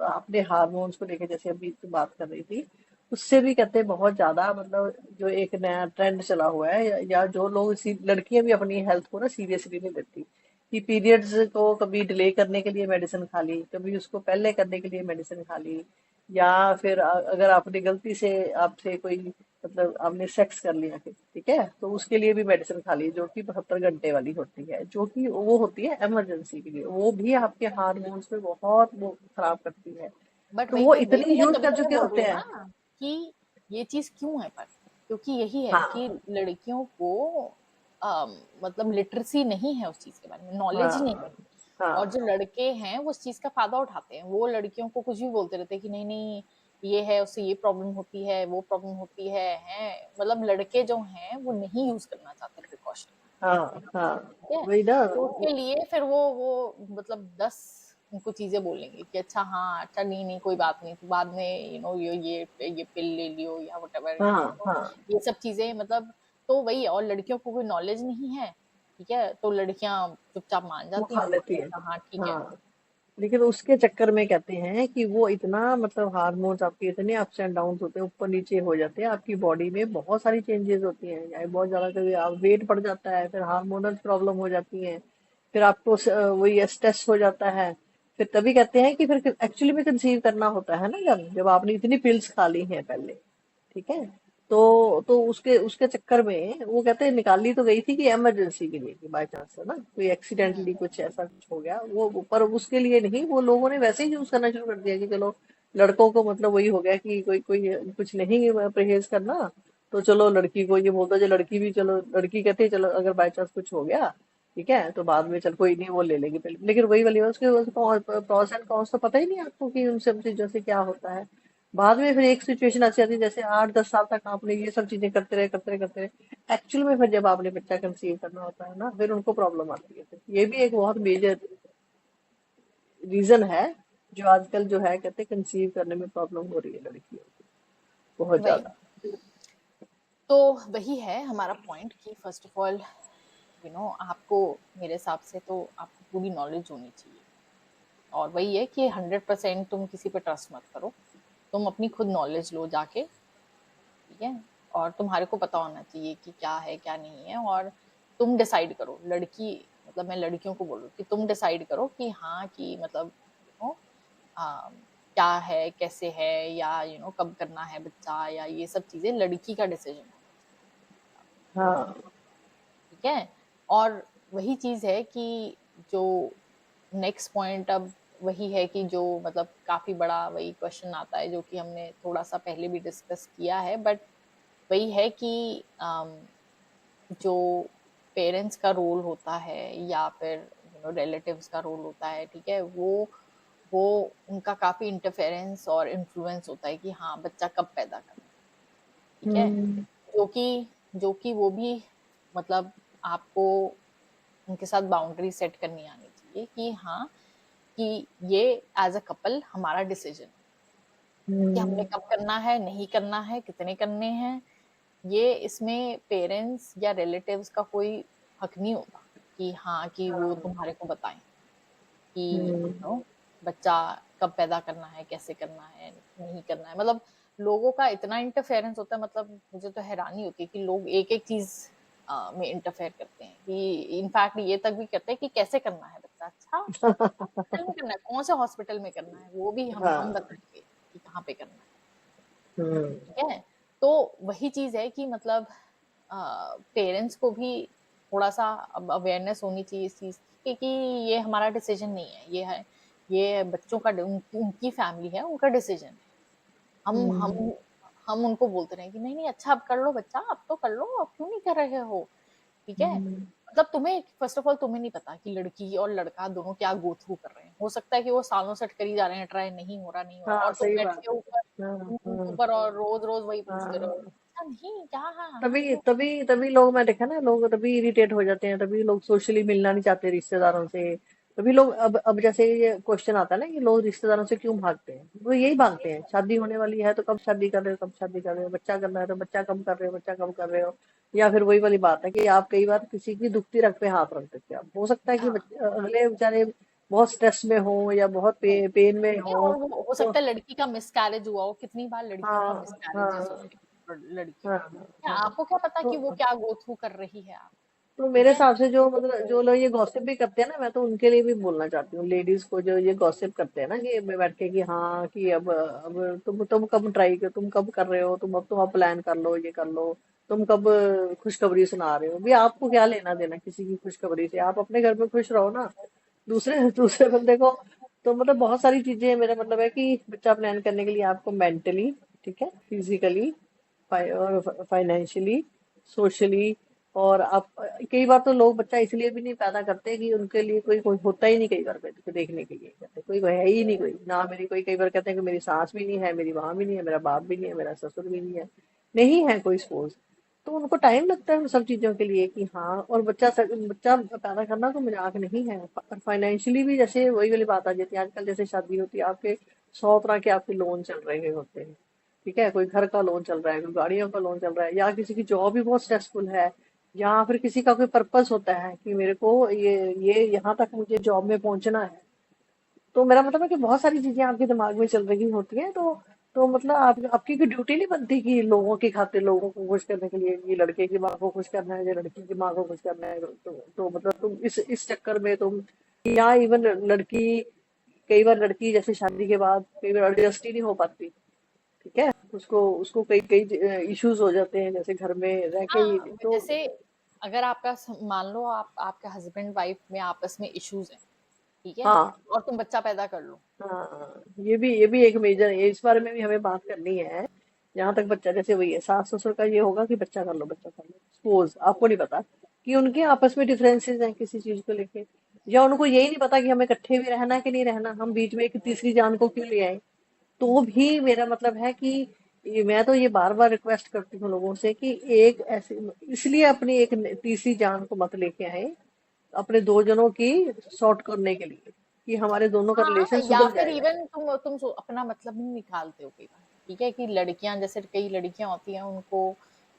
अपने हार्मोन्स को लेके, जैसे अभी तो बात कर रही थी, उससे भी कहते हैं बहुत ज्यादा, मतलब जो एक नया ट्रेंड चला हुआ है, या जो लोग लड़कियां भी अपनी हेल्थ को ना सीरियसली नहीं लेती, कि पीरियड्स को कभी डिले करने के लिए मेडिसिन खा ली, कभी उसको पहले करने के लिए मेडिसिन खा ली, या फिर अगर आपने गलती से, आपसे कोई मतलब आपने सेक्स कर लिया फिर, ठीक है, तो उसके लिए भी मेडिसिन खा ली, जो कि 72 घंटे वाली होती है, जो कि वो होती है इमरजेंसी के लिए, वो भी आपके हार्मोन्स पे बहुत वो खराब करती है। बट तो वही वो तो वही इतनी तो मैं यूज तभी कर तो मैं चुके बोल रही होते हूँ हैं। ना कि ये चीज क्यों है, पर क्योंकि यही है कि हाँ। लड़कियों को मतलब लिटरेसी नहीं है उस चीज के बारे में, नॉलेज ही नहीं है। हाँ। और जो हाँ। लड़के हैं वो उस चीज का फायदा उठाते हैं, वो लड़कियों को कुछ भी बोलते रहते हैं कि नहीं नहीं ये है, उससे ये प्रॉब्लम होती है, वो प्रॉब्लम होती है मतलब लड़के जो हैं वो नहीं यूज करना चाहते प्रिकॉशन। हाँ। हाँ। ठीक है, वही ना। तो उसके लिए फिर वो मतलब 10 उनको चीजें बोलेंगे कि अच्छा हाँ, अच्छा नहीं नहीं कोई बात नहीं, तो बाद में ये पिल ले लियो या वटेवर, हाँ। हाँ। ये सब चीजें मतलब। तो वही है, और लड़कियों को कोई नॉलेज नहीं है। ठीक है, तो लड़कियां चुपचाप मान वो जाती खा हैं लेती कि है। अच्छा हाँ ठीक है। हाँ। लेकिन उसके चक्कर में कहते हैं कि वो इतना मतलब हार्मोन्स आपके इतने अप्स एंड डाउन होते हैं, ऊपर नीचे हो जाते हैं, आपकी बॉडी में बहुत सारी चेंजेस होती हैं, या बहुत ज्यादा कभी आप वेट बढ़ जाता है, फिर हार्मोनल प्रॉब्लम हो जाती है, फिर आपको वही स्ट्रेस हो जाता है। फिर तभी कहते हैं कि फिर एक्चुअली में कंसीव करना होता है ना, जब जब आपने इतनी पिल्स खा ली हैं पहले, ठीक है, तो उसके उसके चक्कर में वो कहते हैं निकाली तो गई थी कि इमरजेंसी के लिए, कि बाय चांस है ना, कोई एक्सीडेंटली कुछ ऐसा कुछ हो गया, वो पर उसके लिए नहीं, वो लोगों ने वैसे ही यूज करना शुरू कर दिया कि चलो लड़कों को मतलब वही हो गया कि कोई कोई कुछ नहीं परहेज करना, तो चलो लड़की को ये बोलता, जो लड़की भी, चलो लड़की कहती है चलो अगर बाय चांस कुछ हो गया, ठीक है, तो बाद में चल कोई नहीं, वो ले लेगी पहले। लेकिन वही वाली बात, उसके प्रोस एंड कॉन्स तो पता ही नहीं आपको कि उन सब चीजों से क्या होता है। बाद में फिर एक सिचुएशन ऐसी आती है, जैसे 8-10 साल तक आपने ये सब चीजें करते रहे, करते रहे, करते रहे, एक्चुअल में फिर जब आपने बच्चा कंसीव करना होता है ना, फिर उनको प्रॉब्लम आती है। फिर ये भी एक बहुत मेजर रीजन है जो आजकल जो है कहते हैं कंसीव करने में प्रॉब्लम हो रही है लड़कियों को बहुत वही। ज्यादा। तो वही है हमारा पॉइंट कि फर्स्ट ऑफ ऑल आपको, मेरे हिसाब से तो आपको पूरी नॉलेज होनी चाहिए। और वही है कि 100% तुम किसी पे ट्रस्ट मत करो, तुम अपनी खुद नॉलेज लो जाके, ठीक है। और तुम्हारे को पता होना चाहिए कि क्या है क्या नहीं है, और तुम डिसाइड करो। लड़की, मतलब मैं लड़कियों को बोल रही हूँ कि तुम डिसाइड करो कि हाँ, कि मतलब क्या है कैसे है, या कब करना है बच्चा, या ये सब चीजें लड़की का डिसीजन होना चाहिए, हाँ। ठीक है। और वही चीज है कि जो नेक्स्ट पॉइंट अब वही है कि जो मतलब काफी बड़ा वही क्वेश्चन आता है, जो कि हमने थोड़ा सा पहले भी डिस्कस किया है, बट वही है कि जो पेरेंट्स का रोल होता है, या फिर रिलेटिव्स का रोल होता है, ठीक है, वो उनका काफी इंटरफेरेंस और इन्फ्लुएंस होता है कि हाँ बच्चा कब पैदा करना है, ठीक है। हम्म। जो कि वो भी मतलब आपको उनके साथ बाउंड्री सेट करनी आनी चाहिए कि हाँ, कि ये एज अ कपल हमारा डिसीजन है कि हमने हम्म। कब करना है, नहीं करना है, कितने करने हैं। ये इसमें पेरेंट्स या रिलेटिव्स का कोई हक नहीं होता कि हाँ, कि वो हाँ। तुम्हारे को बताएं कि हम्म। बच्चा कब पैदा करना है, कैसे करना है, नहीं करना है। मतलब लोगों का इतना इंटरफेरेंस होता है, मतलब मुझे तो हैरानी होती है कि लोग एक एक चीज में इंटरफेयर करते हैं, कि इनफैक्ट ये तक भी करते हैं कि कैसे करना है बच्चा। अच्छा, हॉस्पिटल में करना है, कौन से हॉस्पिटल में करना है, वो भी हम हाँ। बताएंगे कि कहाँ पे करना है, हम्म। ठीक है। तो वही चीज है कि मतलब पेरेंट्स को भी थोड़ा सा अब अवेयरनेस होनी चाहिए इस चीज की कि ये हमारा डिसीजन नहीं है, ये बच्चों का, उनकी फैमिली है, उनका डिसीजन है। हम हम हम्म। हम उनको बोलते रहे कि नहीं नहीं, अच्छा अब कर लो बच्चा, अब तो कर लो, अब क्यों नहीं कर रहे हो, ठीक है। हम्म। मतलब तुम्हें फर्स्ट ऑफ ऑल तुम्हें नहीं पता कि लड़की और लड़का दोनों क्या गो थ्रू कर रहे हैं। हो सकता है कि वो सालों से करी जा रहे हैं, ट्राई नहीं हो रहा, हाँ और तुम सही बैठ बात के है। ऊपर हाँ। हाँ। ऊपर और रोज रोज वही पूछते रहो, हाँ। अच्छा नहीं क्या, हाँ हाँ तभी क्यों। तभी तभी लोग, मैं देखा ना, लोग तभी इरिटेट हो जाते हैं, तभी लोग सोशली मिलना नहीं चाहते रिश्तेदारों से। तभी लोग अब जैसे ये क्वेश्चन आता है ना कि लोग रिश्तेदारों से क्यों भागते हैं, वो यही भागते हैं, शादी होने वाली है तो कब शादी कर रहे हो, कब शादी कर रहे हो, बच्चा करना है तो बच्चा कब कर रहे हो, बच्चा कब कर रहे हो। या फिर वही वाली बात है कि आप कई बार किसी की दुखती रग पे हाथ रख देते हैं। हो सकता है कि हाँ अगले बेचारे बहुत स्ट्रेस में हो या बहुत पेन में ठीक है, हो। और वो हो तो सकता है लड़की का मिसकैरेज हुआ हो, कितनी बार लड़कियों का हाँ। मिसकैरेजेस हाँ। होते हैं, लड़कियों हाँ। के, क्या हाँ। आपको क्या पता तो कि वो क्या गो थ्रू कर रही है आप, तो ठीक मेरे है। हिसाब से जो मतलब जो लोग ये गॉसिप भी करते हैं ना, मैं तो उनके लिए भी बोलना चाहती हूँ, लेडीज को जो ये गॉसिप करते हैं ना कि मैं बैठ के कि हाँ कि अब तुम कब ट्राई कर, तुम कब कर रहे हो, तुम अब प्लान कर लो, ये कर लो, तुम कब खुशखबरी सुना रहे हो। भी आपको क्या लेना देना किसी की खुशखबरी से, आप अपने घर में खुश रहो ना। दूसरे दूसरे बंदे को, तो मतलब बहुत सारी चीजें, मेरा मतलब है कि बच्चा प्लान करने के लिए आपको मेंटली, ठीक है, फिजिकली और फाइनेंशियली, सोशली, और आप, कई बार तो लोग बच्चा इसलिए भी नहीं पैदा करते कि उनके लिए कोई कोई होता ही नहीं, कई बार देखने के लिए कहते कोई है ही नहीं, कोई ना मेरी कोई, कई बार कहते हैं कि मेरी सास भी नहीं है, मेरी माँ भी नहीं है, मेरा बाप भी नहीं है, मेरा ससुर भी नहीं है, नहीं है कोई सपोज। तो उनको टाइम लगता है उन सब चीजों के लिए कि हाँ, और बच्चा पैदा करना तो मजाक नहीं है। और फाइनेंशियली भी जैसे वही वाली बात आ जाती है, आजकल जैसे शादी होती है आपके 100 तरह के आपके लोन चल रहे होते हैं, ठीक है, कोई घर का लोन चल रहा है, कोई गाड़ियों का लोन चल रहा है, या किसी की जॉब भी बहुत स्ट्रेसफुल है, या फिर किसी का कोई पर्पस होता है कि मेरे को ये यहाँ तक मुझे जॉब में पहुंचना है। तो मेरा मतलब है कि बहुत सारी चीजें आपके दिमाग में चल रही होती हैं। तो मतलब आपकी कोई ड्यूटी नहीं बनती कि लोगों की खातिर लोगों को खुश करने के लिए, ये लड़के की माँ को खुश करना है या लड़की की माँ को खुश करना है। तो मतलब तुम इस चक्कर में तुम, या इवन लड़की, कई बार लड़की जैसे शादी के बाद कई बार एडजस्ट ही नहीं हो पाती, ठीक है, उसको उसको कई कई इश्यूज हो जाते हैं जैसे घर में रह के ही। हाँ तो जैसे अगर आपका मान लो आप आपके हस्बैंड वाइफ में आपस में इश्यूज हैं, ठीक है, हाँ। और तुम बच्चा पैदा कर लो। हाँ, ये भी एक मेजर है, इस बारे में भी हमें बात करनी है। जहां तक बच्चा, जैसे वही है, सास ससुर का ये होगा कि बच्चा कर लो, बच्चा कर लो, सपोज आपको नहीं पता कि उनके आपस में डिफरेंसेस हैं किसी चीज को लेके, या उनको यही नहीं पता कि हमें इकट्ठे भी रहना है कि नहीं रहना, हम बीच में एक तीसरी जान को क्यों ले आए। तो भी मेरा मतलब है कि मैं तो ये बार बार रिक्वेस्ट करती हूँ लोगों से कि एक ऐसे, इसलिए अपनी तीसरी जान को मत लेके आए अपने दो जनों की सॉर्ट करने के लिए, कि हमारे दोनों का हाँ, रिलेशन या सुधर फिर जाएगा। इवन तुम अपना मतलब नहीं निकालते हो कई बार, ठीक है, कि लड़कियां, जैसे कई लड़कियां होती हैं, उनको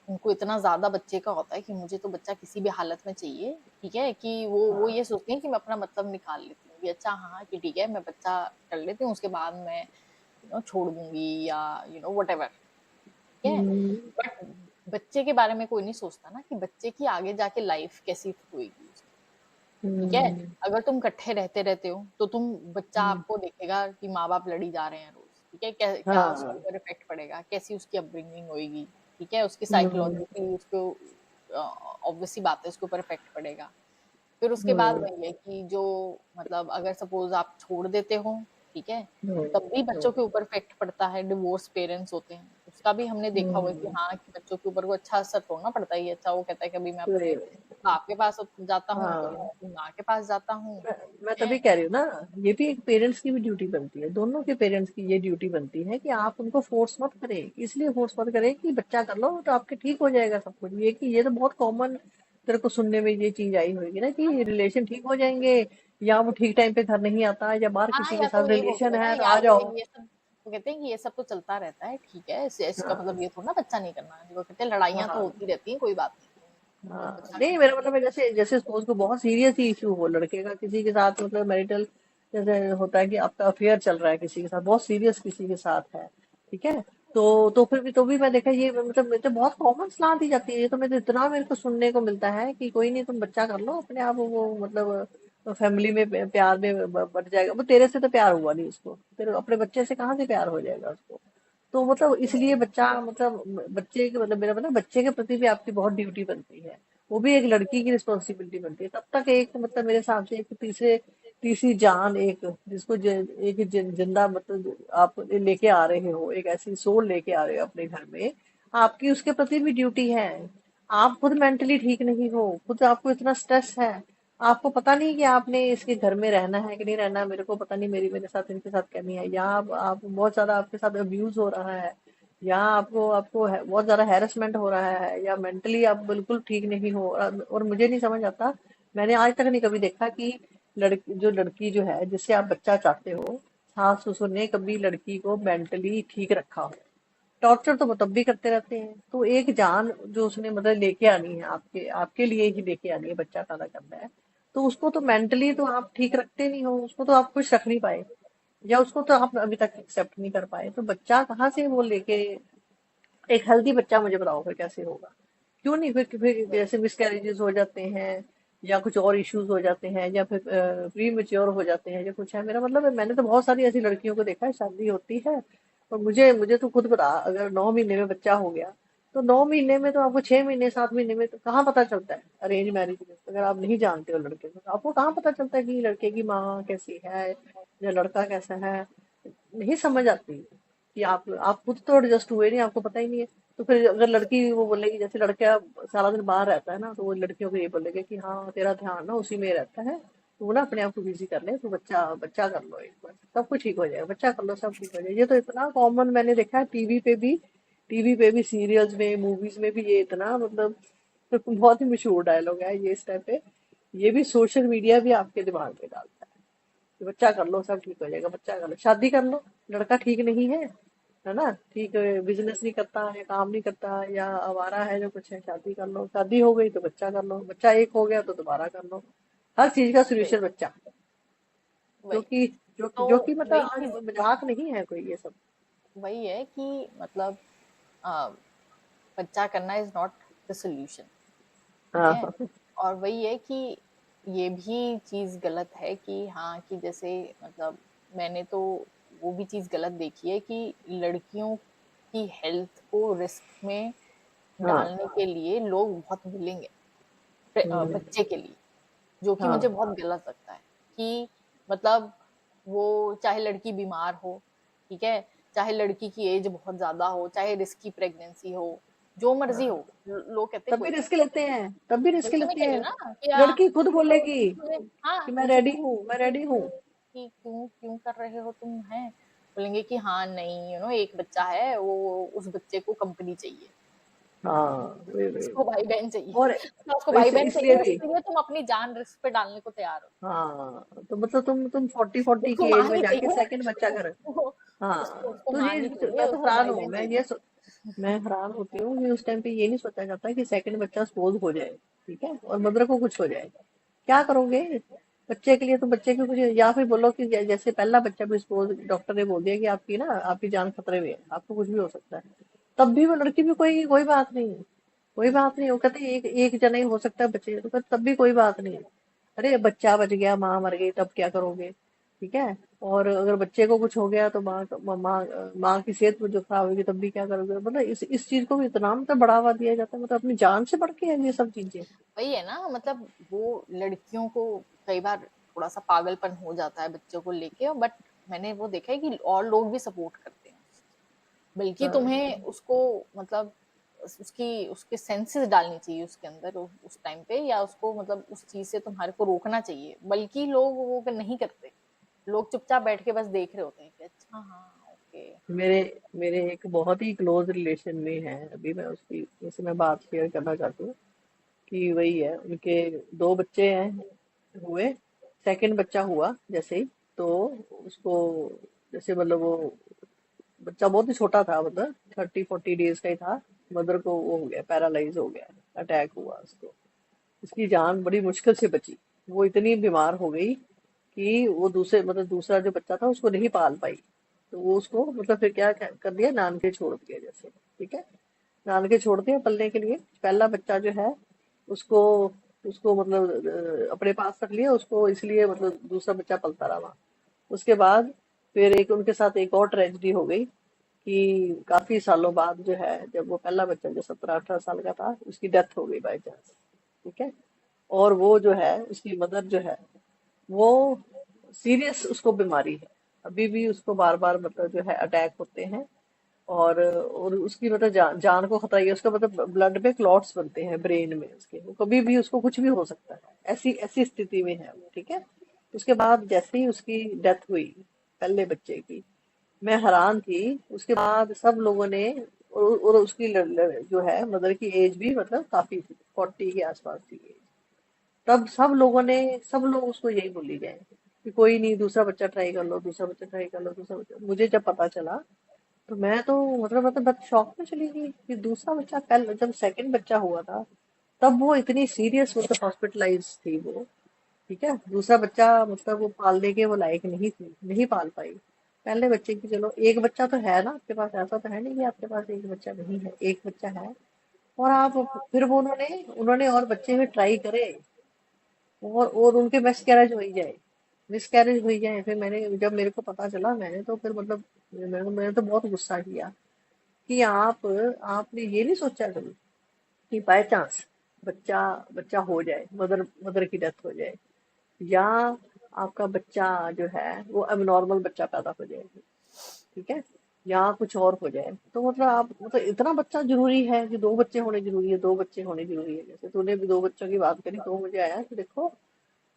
उनको इतना ज्यादा बच्चे का होता है कि मुझे तो बच्चा किसी भी हालत में चाहिए, ठीक है, कि वो हाँ। ये सोचती हैं कि मैं अपना मतलब निकाल लेती हूँ, कि अच्छा हाँ कि ठीक है मैं बच्चा कर लेती हूँ, उसके बाद मैं छोड़ दूंगी, या वट एवर, ठीक है। हम्म। बट बच्चे के बारे में कोई नहीं सोचता ना, कि बच्चे की आगे जाके लाइफ कैसी होगी, ठीक है। हम्म। अगर तुम इकट्ठे रहते रहते हो तो तुम, बच्चा हम्म। आपको देखेगा कि माँ बाप लड़ी जा रहे हैं रोज, ठीक है, क्या उसके हाँ। ऊपर इफेक्ट पड़ेगा, कैसी उसकी अपब्रिंगिंग होगी, ठीक है, उसकी हम्म। साइकोलॉजिकली उसको, ऑब्वियस सी बात है, उसके ऊपर इफेक्ट पड़ेगा। फिर उसके बाद हम्म। वही है कि जो, मतलब अगर सपोज आप छोड़ देते हो, ठीक है, हम्म। तब भी बच्चों हम्म। के ऊपर इफेक्ट पड़ता है, डिवोर्स पेरेंट्स होते हैं, उसका भी हमने देखा हुआ है कि हम्म। हाँ, कि बच्चों के ऊपर को अच्छा असर थोड़ा पड़ता ही है, अच्छा वो कहता है कि अभी मैं सही अपने है। बाप के पास जाता हूँ, तो मैं हाँ, अपनी माँ के पास जाता हूँ, मैं ठीक है। तभी कह रही हूँ ना, ये भी एक पेरेंट्स की भी ड्यूटी बनती है, दोनों के पेरेंट्स की ये ड्यूटी बनती है कि आप उनको फोर्स मत करें, इसलिए फोर्स मत करें कि बच्चा कर लो तो आपके ठीक हो जाएगा सब कुछ। ये कि ये तो बहुत कॉमन तेरे को सुनने में ये चीज आई होगी ना, कि रिलेशन ठीक हो जाएंगे, या वो ठीक टाइम पे घर नहीं आता, या बाहर हाँ, किसी के या तो साथ ये रिलेशन बोलते हैं ना, है तो या आ जाओ। ये सब, वो कहते हैं कि ये सब तो चलता रहता है, ठीक है, इसका हाँ। मतलब ये थोड़ा ना बच्चा नहीं करना है, वो कहते हैं लड़ाइयाँ तो हाँ। होती रहती हैं, कोई बात नहीं, तुम हाँ, बच्चा नहीं करना मेरा है। मतलब है, जैसे जैसे सपोज को बहुत सीरियस ही इशू हो लड़के का किसी के साथ, मतलब मैरिटल, जैसे होता है कि आपका अफेयर चल रहा है किसी के साथ, बहुत सीरियस किसी के साथ है, ठीक है, तो फिर भी, तो भी मैं देखा ये, मतलब मेरे तो बहुत कॉमन सलाह दी जाती है, ये तो मेरे इतना मेरे को सुनने को मिलता है कि कोई नहीं, तुम बच्चा कर लो अपने आप, वो मतलब फैमिली में प्यार में बढ़ जाएगा, वो तेरे से तो प्यार हुआ नहीं उसको, तेरे अपने बच्चे से कहाँ से प्यार हो जाएगा उसको। तो मतलब इसलिए बच्चा, मतलब बच्चे के, मतलब मेरा मतलब बच्चे के प्रति भी आपकी बहुत ड्यूटी बनती है, वो भी एक लड़की की रिस्पॉन्सिबिलिटी बनती है, तब तक एक, मतलब मेरे हिसाब से एक तीसरी जान, एक जिसको एक जिंदा, मतलब आप लेके आ रहे हो, एक ऐसी सोल लेके आ रहे हो अपने घर में, आपकी उसके प्रति भी ड्यूटी है। आप खुद मेंटली ठीक नहीं हो, खुद आपको इतना स्ट्रेस है, आपको पता नहीं कि आपने इसके घर में रहना है कि नहीं रहना, मेरे को पता नहीं मेरे साथ इनके साथ करनी है, या आप बहुत ज्यादा आपके साथ अब्यूज हो रहा है, या आपको आपको बहुत ज्यादा हैरेसमेंट हो रहा है, या मेंटली आप बिल्कुल ठीक नहीं हो, और मुझे नहीं समझ आता, मैंने आज तक नहीं कभी देखा कि लड़की जो है जिससे आप बच्चा चाहते हो, सास ससुर ने कभी लड़की को मेंटली ठीक रखा हो। टॉर्चर तो वो तब भी करते रहते हैं, तो एक जान जो उसने मतलब लेके आनी है, आपके आपके लिए ही लेके आनी है, बच्चा पैदा करना है, तो उसको तो मेंटली तो आप ठीक रखते नहीं हो, उसको तो आप खुश रख नहीं पाए, या उसको तो आप अभी तक एक्सेप्ट नहीं कर पाए, तो बच्चा कहाँ से वो लेके, एक हेल्दी बच्चा मुझे बताओ फिर कैसे होगा। क्यों नहीं, फिर वही, जैसे मिसकैरेजेस हो जाते हैं, या कुछ और इश्यूज हो जाते हैं, या फिर प्री मेच्योर हो जाते हैं, या कुछ है, मेरा मतलब है मैंने तो बहुत सारी ऐसी लड़कियों को देखा है, शादी होती है, और मुझे तो खुद पता, अगर 9 महीने में बच्चा हो गया, तो 9 महीने में तो आपको 6 महीने 7 महीने में तो कहाँ पता चलता है, अरेंज मैरिज में अगर आप नहीं जानते हो लड़के को, तो आपको कहाँ पता चलता है कि लड़के की माँ कैसी है, या लड़का कैसा है, नहीं समझ आती कि आप खुद तो एडजस्ट हुए नहीं, आपको पता ही नहीं है। तो फिर अगर लड़की वो बोलेगी, जैसे लड़का सारा दिन बाहर रहता है ना, तो वो लड़कियों को ये बोलेगा कि हाँ तेरा ध्यान ना उसी में रहता है, तो वो ना अपने आप को बिजी कर ले, तो बच्चा बच्चा कर लो एक बार, सब कुछ ठीक हो जाएगा, बच्चा कर लो सब ठीक हो जाएगा। ये तो इतना कॉमन मैंने देखा है, टीवी पे भी सीरियल्स में, मूवीज में भी, ये इतना मतलब बहुत ही मशहूर डायलॉग है ये इस टाइप पे। ये भी सोशल मीडिया भी आपके दिमाग में डालता है कि बच्चा कर लो सब ठीक हो जाएगा, बच्चा कर लो, शादी कर लो, लड़का ठीक नहीं है ना, ठीक, बिजनेस नहीं करता है, काम नहीं करता, या आवारा है, जो कुछ है, शादी कर लो, शादी हो गई तो बच्चा कर लो, बच्चा एक हो गया तो दोबारा कर लो, हर चीज का वही, सोल्यूशन बच्चा। जो वही, कि तो जो कि मतलब वही आज चीज, मजाक नहीं है कोई ये सब। वही है कि मतलब अ, बच्चा करना इज नॉट द सोल्यूशन, ठीक हाँ। है। और वही है कि ये भी चीज गलत है कि हाँ, कि जैसे मतलब मैंने तो वो भी चीज गलत देखी है कि लड़कियों की हेल्थ को रिस्क में हाँ। डालने के लिए लोग बहुत विलिंग है, हम्म। बच्चे के लिए, जो कि मुझे हाँ। बहुत गलत लगता है, कि मतलब वो चाहे लड़की बीमार हो, ठीक है, चाहे लड़की की एज बहुत ज्यादा हो, चाहे रिस्की प्रेगनेंसी हो, जो मर्जी हो, हाँ, लोग कहते हैं तब भी कोई बात रिस्क लेते हैं, तब भी नहीं। रिस्क वही तो मैं लेते कह रही हैं। हूँ ना कि लड़की खुद बोलेगी पूछोगे, हाँ कि मैं रेडी पूछोगे हूँ, मैं रेडी हूँ। कि क्यों क्यों कर रहे हो तुम, हैं, बोलेंगे कि हाँ नहीं, एक बच्चा है, वो उस बच्चे को कंपनी चाहिए, हाँ, वही। उसको भाई बहन चाहिए, और मतलब उसको भाई बहन इसलिए चाहिए, भी, इसके लिए तुम अपनी जान रिस्क पे डालने को तैयार हो। हाँ, तो मतलब तुम 40 उसको की एज माँ में ही जाके चाहिए, सेकंड बच्चा कर। उसको हाँ, उसको तो माँ ये नहीं चाहिए, मैं तो उसको हैरान भाई हूँ, बहन चाहिए। मैं हैरान होती हूँ कि उस टाइम पे ये नहीं सोचा जाता कि सेकंड बच्चा सपोज हो जाए, ठीक है, और मदर को कुछ हो जाए, क्या करोगे बच्चे के लिए? तो बच्चे के कुछ, या फिर बोलो कि जैसे पहला बच्चा भी सपोज डॉक्टर ने बोल दिया कि आपकी जान खतरे में है, आपको कुछ भी हो सकता है, तब भी वो लड़की भी कोई कोई बात नहीं, कोई बात नहीं, वो कहते हैं, एक एक जना ही हो सकता है बच्चे, तो कहते तब भी कोई बात नहीं। अरे बच्चा बच गया, माँ मर गई, तब क्या करोगे? ठीक है। और अगर बच्चे को कुछ हो गया तो माँ की सेहत जो खराब होगी तब भी क्या करोगे? मतलब इस चीज को भी इतना मतलब बढ़ावा दिया जाता है, मतलब अपनी जान से बढ़ के है ये सब चीजें। वही है ना, मतलब वो लड़कियों को कई बार थोड़ा सा पागलपन हो जाता है बच्चों को लेके, बट मैंने वो देखा है कि और लोग भी सपोर्ट करते हैं, बल्कि हाँ, तुम्हें उसको मतलब उसकी उसके सेंसेस डालनी चाहिए उसके अंदर उस टाइम पे, या उसको मतलब उस चीज से तुम्हारे को रोकना चाहिए, बल्कि लोग वो नहीं करते, लोग चुपचाप बैठ के बस देख रहे होते हैं कि अच्छा हाँ ओके। मेरे मेरे एक बहुत ही क्लोज रिलेशन में है, अभी मैं उसकी जैसे मैं बात शेयर करना चाहती हूँ कि वही है, उनके दो बच्चे हैं हुए, सेकंड बच्चा हुआ जैसे ही, तो उसको जैसे मतलब वो बच्चा बहुत ही छोटा था, मतलब 30-40 डेज का ही था, मदर को वो हो गया, पैरालाइज हो गया, अटैक हुआ उसको, उसकी जान बड़ी मुश्किल से बची। वो इतनी बीमार हो गई कि वो दूसरा जो बच्चा था उसको नहीं पाल पाई, तो वो उसको मतलब फिर क्या कर दिया, नानके छोड़ दिया जैसे, ठीक है, नानके छोड़ दिया पलने के लिए। पहला बच्चा जो है उसको उसको मतलब अपने पास रख लिया उसको, इसलिए मतलब दूसरा बच्चा पलता रहा। उसके बाद फिर एक उनके साथ एक और ट्रेजेडी हो गई कि काफी सालों बाद जो है, जब वो पहला बच्चा जो 17-18 साल का था, उसकी डेथ हो गई बाई चांस, ठीक है। और वो जो है उसकी मदर जो है, वो सीरियस उसको बीमारी है, अभी भी उसको बार बार मतलब जो है अटैक होते हैं, और उसकी मतलब जान को खतरा ही है, उसका मतलब ब्लड में क्लॉट्स बनते हैं ब्रेन में उसके, वो कभी भी उसको कुछ भी हो सकता है, ऐसी ऐसी स्थिति में है वो, ठीक है। उसके बाद जैसे ही उसकी डेथ हुई पहले बच्चे की, मैं हैरान थी। उसके बाद सब लोगों ने, और उसकी जो है मदर की एज भी मतलब काफी थी, 40 के आसपास थी एज, तब सब लोग उसको यही बोली गए कि कोई नहीं, दूसरा बच्चा ट्राई कर लो, दूसरा बच्चा ट्राई कर लो, दूसरा बच्चा। मुझे जब पता चला तो मैं तो मतलब बस शॉक में चली गई कि दूसरा बच्चा, पहले जब सेकंड बच्चा हुआ था तब वो इतनी सीरियस मतलब हॉस्पिटलाइज थी वो, ठीक है, दूसरा बच्चा मतलब वो पालने के वो लायक नहीं थी, नहीं पाल पाई। पहले बच्चे की चलो, एक बच्चा तो है ना आपके पास, ऐसा तो है नहीं कि आपके पास एक बच्चा नहीं है, एक बच्चा है। और आप, फिर वो उन्होंने उन्होंने और बच्चे भी ट्राई करे, और उनके मिसकैरेज हुई जाए, फिर मैंने जब मेरे को पता चला, मैंने तो फिर मतलब मैंने तो बहुत गुस्सा किया कि आपने ये नहीं सोचा कभी कि बाय चांस बच्चा बच्चा हो जाए, मदर मदर की डेथ हो जाए, या आपका बच्चा जो है वो एबनॉर्मल बच्चा पैदा हो जाए, ठीक है, या कुछ और हो जाए, तो मतलब आप मतलब इतना बच्चा जरूरी है कि दो बच्चे होने जरूरी है, दो बच्चे होने जरूरी है, जैसे तूने भी दो बच्चों की बात करी तो मुझे आया कि देखो,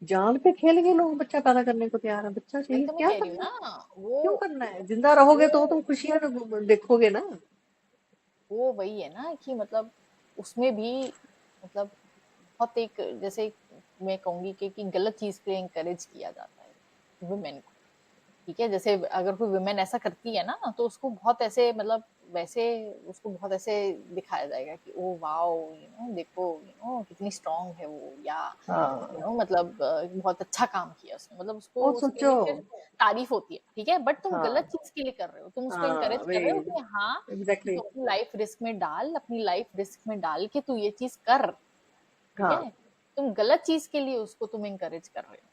जान पे खेल के लोग बच्चा पैदा करने को तैयार है, बच्चा वही चाहिए, तो मैं क्या कह रही हूँ करना है, ना, क्यों करना है? जिंदा रहोगे तो वो तुम खुशियां देखोगे ना। वो वही है ना कि मतलब उसमें भी मतलब बहुत एक, जैसे मैं कहूंगी कि गलत चीज पे इंकरेज किया जाता है वुमेन को, ठीक है, जैसे अगर कोई वुमेन ऐसा करती है ना तो उसको बहुत ऐसे मतलब वैसे उसको बहुत ऐसे दिखाया जाएगा कि ओ वाओ, देखो कितनी स्ट्रांग है वो, या हाँ, मतलब बहुत अच्छा काम किया उसने, मतलब उसको और उसके सोचो। लिए फिर तारीफ होती है, ठीक है, बट तुम गलत हाँ, चीज के लिए कर रहे हो, तुम उसको हाँ, इंकरेज कर वे रहे हो कि हाँ कि एग्जैक्टली। तू अपनी लाइफ रिस्क में डाल, अपनी लाइफ रिस्क में डाल के तू ये चीज कर, ठीक हाँ, है, तुम गलत चीज के लिए उसको तुम इंकरेज कर रहे हो,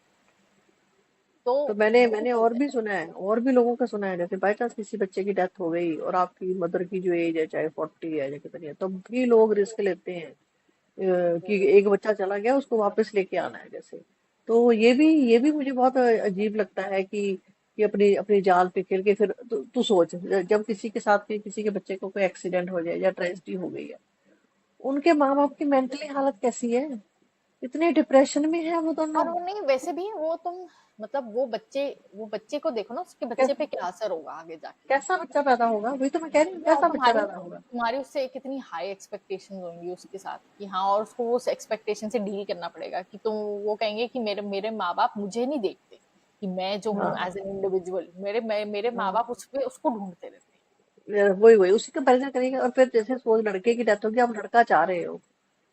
तो तो मैंने वही मैंने चीज और है। भी सुना है, और भी लोगों का सुना है, जैसे बाई चांस किसी बच्चे की डेथ हो गई और आपकी मदर की जो एज है चाहे 40 है या कितनी है, तब भी लोग रिस्क लेते हैं कि एक बच्चा चला गया उसको वापस लेके आना है जैसे। तो ये भी मुझे बहुत अजीब लगता है कि अपनी अपनी जान पे खेल के, फिर तू सोच, जब किसी के साथ किसी के बच्चे को कोई एक्सीडेंट हो जाए या ट्रेजेडी हो गई है, उनके माँ बाप की मेंटली हालत कैसी है? इतने डिप्रेशन में है वो दोनों। और वो नहीं, वैसे भी वो तुम मतलब वो बच्चे को देखो ना, उसके बच्चे पे कैसा क्या असर होगा आगे जाके। कैसा बच्चा पैदा होगा, वही तो मैं कह रही हूँ, क्या कैसा बच्चा तुम्हारी पैदा होगा। तुम्हारी उससे कितनी हाई एक्सपेक्टेशंस होंगी उसके साथ कि हाँ, और उसको वो उस एक्सपेक्टेशन से डील करना पड़ेगा कि तुम, वो कहेंगे कि मेरे मेरे माँ बाप मुझे नहीं देखते कि मैं जो हूँ हाँ एज एन इंडिविजुअल, मेरे माँ हाँ, बाप उसको ढूंढते रहते हैं। वही वही उसी कंपैरिजन करेंगे। और फिर जैसे सपोज लड़के की डेथ होगी, आप लड़का चाह रहे हो,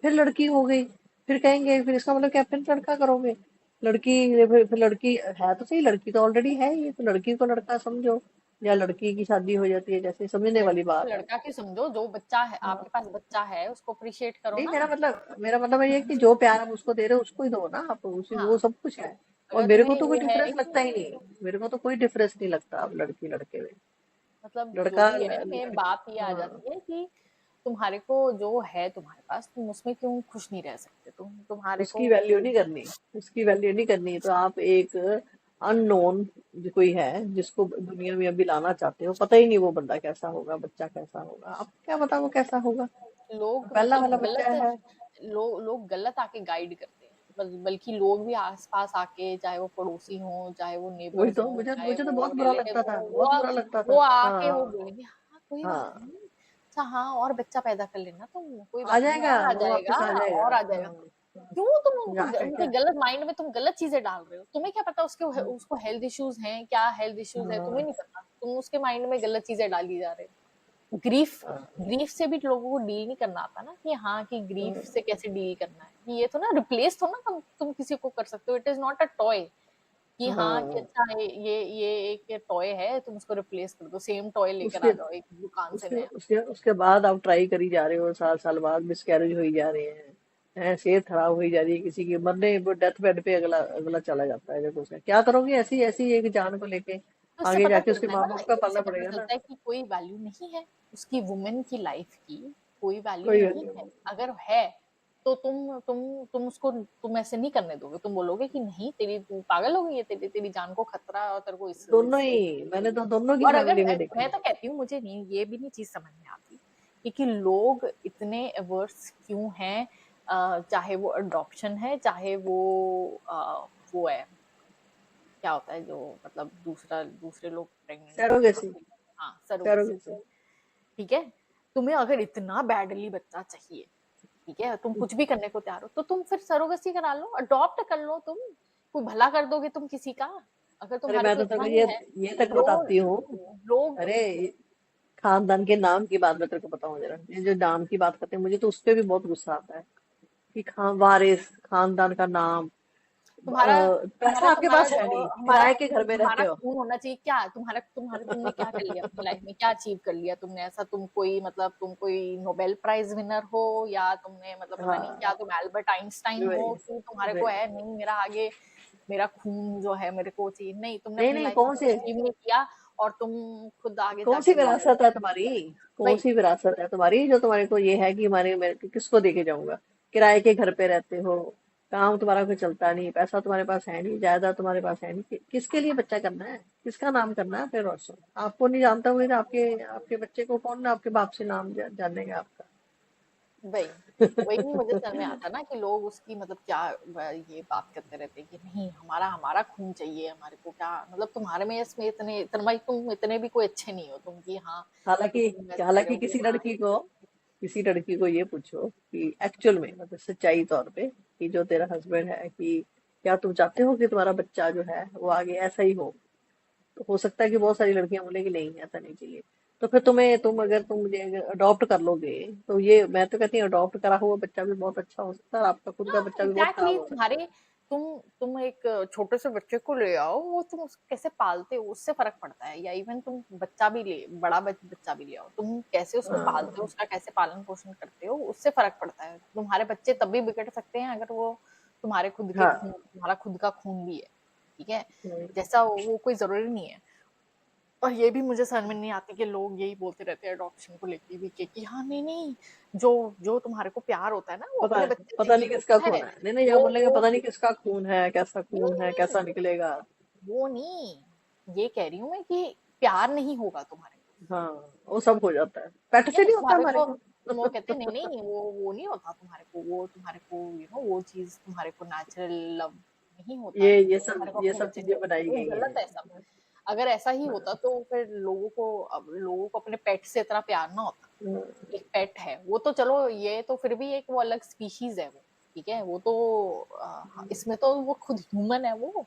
फिर लड़की हो गई, फिर कहेंगे, फिर इसका मतलब क्या, फिर लड़का करोगे। लड़की, फिर लड़की है तो सही, लड़की तो ऑलरेडी है, ये तो लड़की को लड़का समझो, या लड़की की शादी हो जाती है, जैसे समझने वाली लड़की को बात है। लड़का की समझो, जो बच्चा है आपके हाँ। पास, बच्चा है उसको अप्रिशिएट करो नहीं, ना। मेरा मतलब ये है कि जो प्यार आप उसको दे रहे हो उसको ही दो ना आप, उसी वो हाँ, सब कुछ है। और अगर मेरे तुम्हें को तो कोई ये है डिफरेंस लगता ही कि नहीं, मेरे को तो कोई डिफरेंस नहीं लगता अब लड़की लड़के में। मतलब जो लड़का भी है, मैं लड़की, बात ये आ हाँ, जाती है कि तुम्हारे को जो है तुम्हारे पास, तुम उसमें क्यों खुश नहीं रह सकते, तुम्हारे उसकी को। वैल्यू नहीं करनी, उसकी वैल्यू नहीं करनी, तो आप एक अननोन जो कोई है, जिसको दुनिया में अभी लाना चाहते हो, पता ही नहीं वो बंदा कैसा होगा, बच्चा कैसा होगा, आपको क्या पता वो कैसा होगा। लोग पहला मतलब वाला बच्चा गलत, है। लोग गलत आके गाइड करते हैं, बल्कि लोग भी आसपास आके, चाहे वो पड़ोसी हों, चाहे वो वही नेबर्स तो, हों, मुझे चाहे मुझे तो वो बहुत बुरा लगता रिलेटिव्स था, हों, बहुत बुरा लगता वो था। आके वो हाँ बोलेंगे हाँ कोई बात हाँ, नहीं, अच्छा हाँ और बच्चा पैदा कर लेना, तुम कोई आ बात नहीं, जाएगा, और आ वो जाएगा, वापस आ जाएगा। और आ जाएगा। हाँ हाँ। क्यों तुम जाके उनके क्या। गलत माइंड में तुम गलत चीजें डाल रहे हो, तुम्हें क्या पता उसके उसको हेल्थ इश्यूज हैं, क्या हेल्थ इश्यूज है तुम्हें हाँ नहीं पता, तुम उसके माइंड में गलत चीजें डाली जा रहे हो। ग्रीफ, हाँ ग्रीफ से भी लोगों को डील नहीं करना आता ना, कि हाँ कि ग्रीफ हाँ, से कैसे डील करना है, कि ये तो ना रिप्लेस तो ना तुम किसी को कर सकते हो, it is not a toy कि हाँ कि हाँ। अच्छा ये एक टॉय है, तुम उसको रिप्लेस कर दो, सेम टॉय लेकर उसके आ जाओ एक दुकान से उसके नया। उसके उसके बाद आप ट्राई करी जा रहे हो, 7 साल बाद मिसकैरेज हो ही जा रहे हैं, सेहत खराब हुई जा रही है किसी की, मरने वो डेथ बेड पे अगला अगला चला जाता है, जब उसका क्या करोगे, ऐसी ऐसी एक जान को लेके तो इससे आगे पता जाके उसके चलता है माँ ना, बाप का इससे पालना पता पड़ेगा ना। चलता है कि कोई वैल्यू नहीं है, उसकी वुमेन की लाइफ की कोई वैल्यू कोई नहीं वैल्यू है। नहीं। अगर है तो तुम उसको, तुम ऐसे नहीं करने दोगे, तुम बोलोगे कि नहीं तेरी, तू पागल हो गई है, तेरी तेरी जान को खतरा है और तेरे को दोनों इससे। ही, मैंने तो दोनों की और अगर फैमिली में मैं देखी तो है। कहती हूँ, मुझे नहीं, ये भी नहीं चीज समझ में आती कि लोग इतने अवर्स क्यों हैं, चाहे वो अडॉप्शन है, चाहे वो है, क्या होता है जो मतलब दूसरे लोग प्रेग्नेंट करके सरोगेसी, बच्चे, हाँ सरोगेसी, सरोगेसी। ठीक है। तुम्हें अगर इतना बैडली बच्चा चाहिए, ठीक है, तुम कुछ भी करने को तैयार हो, तो तुम फिर सरोगेसी करा लो, अडॉप्ट कर लो, तुम कोई भला कर दोगे तुम किसी का, अगर अरे तुम्हारे मैं को तो इतना तुम्हें ही है। ये तक लोग बताती हूँ। लोग अरे, खानदान के नाम की बात मैं तेरे को बताऊं जरा, ये जो नाम की बात करते हैं, मुझे तो उस पे भी बहुत गुस्सा आता है कि वारिस, खानदान का नाम, तुम्हारा पैसा आपके तुम्हारा पास है नहीं, हमारा किराए के घर में रहते तुम्हारा हो। खून होना चाहिए क्या, तुमने क्या कर लिया अपनी लाइफ में, क्या अचीव कर लिया तुमने ऐसा, तुम कोई नोबेल प्राइज विनर हो, या तुमने मतलब पता नहीं क्या, हाँ, तुम एल्बर्ट आइंस्टाइन वही हो कि तुम्हारे को वही। है नहीं मेरा आगे, मेरा खून जो है मेरे को चाहिए, नहीं, तुमने नहीं अपनी नहीं, लाइफ में कुछ अचीव नहीं किया, और तुम खुद आगे कौन सी जाके वो विरासत है तुम्हारी, कौन भाई। सी विरासत है तुम्हारी जो तुम्हारे को ये है कि मैं किसको देके जाऊंगा, किराए के घर पे रहते हो, काम तुम्हारा कोई चलता नहीं, पैसा तुम्हारे पास है नहीं, जायदाद तुम्हारे पास है नहीं, किसके लिए बच्चा करना है, किसका नाम करना है फिर रोशन, आपको नहीं जानता हुए तो आपके आपके बच्चे को कौन आपके बाप से नाम जानेगा आपका। वही वही नहीं मुझे समझ में आता ना, कि लोग उसकी मतलब क्या ये बात करते रहते हैं कि नहीं हमारा हमारा खून चाहिए, हमारे को क्या मतलब, तुम्हारे में इसमें इतने इतने भाई, तुम इतने भी कोई अच्छे नहीं हो तुम कि हाँ कि हालांकि तुम ऐसे हालांकि करोगे, हाँ। किसी लड़की को ये पूछो कि एक्चुअल में, मतलब सच्चाई तौर पे, कि जो तेरा हस्बैंड है, कि क्या तुम चाहते हो कि तुम्हारा बच्चा जो है वो आगे ऐसा ही हो, तो हो सकता है कि बहुत सारी लड़कियां बोलेंगी नहीं ऐसा नहीं चाहिए। तो फिर तुम मुझे अडॉप्ट कर लोगे, तो ये मैं तो कहती हूँ अडॉप्ट करा हुआ बच्चा भी बहुत अच्छा हो सकता है, और आपका खुद का हाँ बच्चा भी बहुत खराब एग्जैक्टली, हो सकता है। तुम एक छोटे से बच्चे को ले आओ, वो तुम उसको कैसे पालते हो उससे फर्क पड़ता है, या इवन तुम बच्चा भी ले, बड़ा बच्चा भी ले आओ, तुम कैसे उसको पालते हो, हाँ उसका कैसे पालन पोषण करते हो, उससे फर्क पड़ता है। तुम्हारे बच्चे तब भी बिगड़ सकते हैं अगर वो हाँ। तुम्हारा खुद का खून भी है, ठीक है, हम्म, जैसा वो कोई जरूरी नहीं है। और ये भी मुझे समझ में नहीं आती कि लोग यही बोलते रहते हैं अडॉप्शन को लेके भी कि हाँ नहीं नहीं, जो जो तुम्हारे को प्यार होता है ना वो अपने बच्चे से पता ही नहीं किसका होता खून है। है, नहीं नहीं, यहाँ वो बोलेंगे वो पता नहीं किसका खून है, कैसा नहीं खून है, नहीं कैसा निकलेगा। वो नहीं, ये कह रही हूँ मैं कि प्यार नहीं होगा तुम्हारे को, हाँ, वो सब हो जाता है, पेट ठीक से है, नहीं होता हमारे को। तो वो कहते हैं नहीं नहीं, वो नहीं होता तुम्हारे को, वो तुम्हारे को वो चीज तुम्हारे को नेचुरल लव नहीं होता, तुम्हारे को ये अपने सब बच्चे से, चीजें बनाई वो गई गलत हैं। है सब। अगर ऐसा ही होता हाँ, तो फिर लोगों को अपने पेट से इतना प्यार ना होता। हाँ, एक पेट है वो तो चलो, ये तो फिर भी एक वो अलग स्पीशीज है वो, ठीक है, वो तो इसमें तो वो खुद ह्यूमन है, वो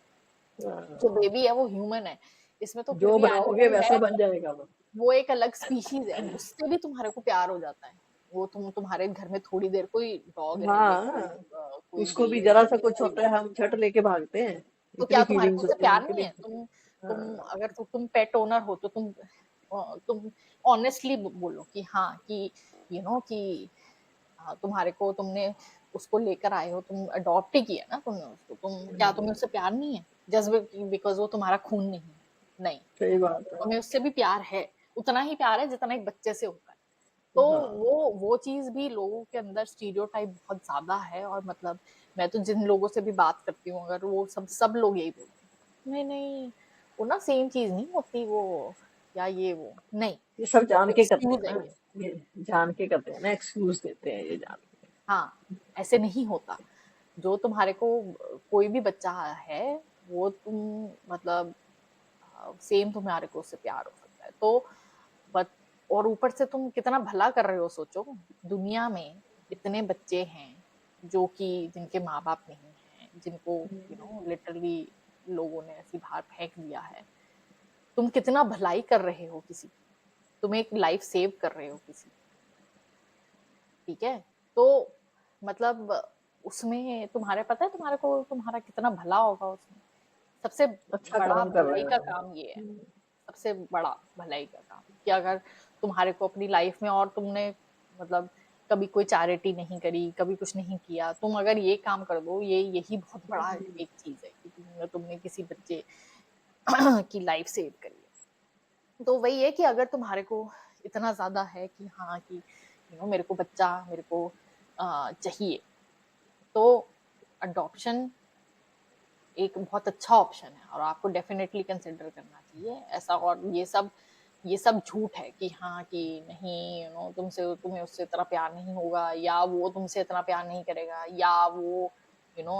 जो हाँ। बेबी है वो ह्यूमन है, इसमें तो फिर जो भी बनाओगे एनिमल वैसा है, बन जाएगा वो। वो एक अलग स्पीशीज है, उससे भी तुम्हारे को प्यार हो जाता है। वो तुम्हारे घर में थोड़ी देर कोई डॉग रहे, हाँ, कोई उसको भी बेल जरा सा रहे, कुछ कोई, होता है हम झट लेके भागते हैं। तो इतनी क्या तुम्हारे को फीलिंग्स उससे होती है प्यार उनके नहीं है? लिए। तुम हाँ, अगर तुम पेट ओनर हो तो तुम ऑनेस्टली बोलो कि हाँ कि कि तुम्हारे को, तुमने उसको लेकर आए हो, तुम अडॉप्ट ही किया ना तुमने उसको, क्या तुम्हें उससे प्यार नहीं है? जस्ट बिकॉज वो तुम्हारा खून नहीं है? नहीं, सही बात है। तुम्हें उससे भी प्यार है, उतना ही प्यार है जितना एक बच्चे से होता है। तो हाँ, वो चीज भी लोगों के अंदर स्टीरियोटाइप बहुत ज्यादा है, और मतलब मैं तो जिन लोगों से भी बात करती हूँ, अगर वो सब लोग यही बोलते हैं, नहीं नहीं, वो ना सेम चीज नहीं होती वो, या ये वो नहीं, ये सब जान के करते हैं एक्सक्यूज है ना। ये। ये जान के करते हैं ना, एक्सक्यूज देते हैं ये जान के। हाँ, ऐसे नहीं होता। जो तुम्हारे को कोई भी बच्चा है, वो मतलब सेम तुम्हारे को उससे प्यार हो सकता है, तो बट, और ऊपर से तुम कितना भला कर रहे हो, सोचो, दुनिया में इतने बच्चे हैं जो कि जिनके माँ बाप नहीं हैं, जिनको लिटरली लोगों ने ऐसी बाहर फेंक दिया है, तुम कितना भलाई कर रहे हो किसी की, तुम एक लाइफ सेव कर रहे हो किसी की, ठीक है, तो मतलब उसमें तुम्हारे पता है तुम्हारे को तुम्हारा कितना भला होगा उसमें। सबसे अच्छा बड़ा काम कर रहे भलाई हो का तुम। काम ये है, सबसे बड़ा भलाई का काम, कि अगर तुम्हारे को अपनी लाइफ में, और तुमने मतलब कभी कोई चैरिटी नहीं करी, कभी कुछ नहीं किया, तुम अगर ये काम कर दो, ये यही बहुत बड़ा एक चीज है कि तुमने किसी बच्चे की लाइफ सेव करी है। तो वही है कि अगर तुम्हारे को इतना ज्यादा है कि हाँ कि मेरे को बच्चा, मेरे को चाहिए, तो अडॉप्शन एक बहुत अच्छा ऑप्शन है, और आपको डेफिनेटली कंसिडर करना चाहिए ऐसा। और ये सब झूठ है कि हाँ कि नहीं, तुम्हें उससे इतना प्यार नहीं होगा, या वो तुमसे इतना प्यार नहीं करेगा, या वो यू नो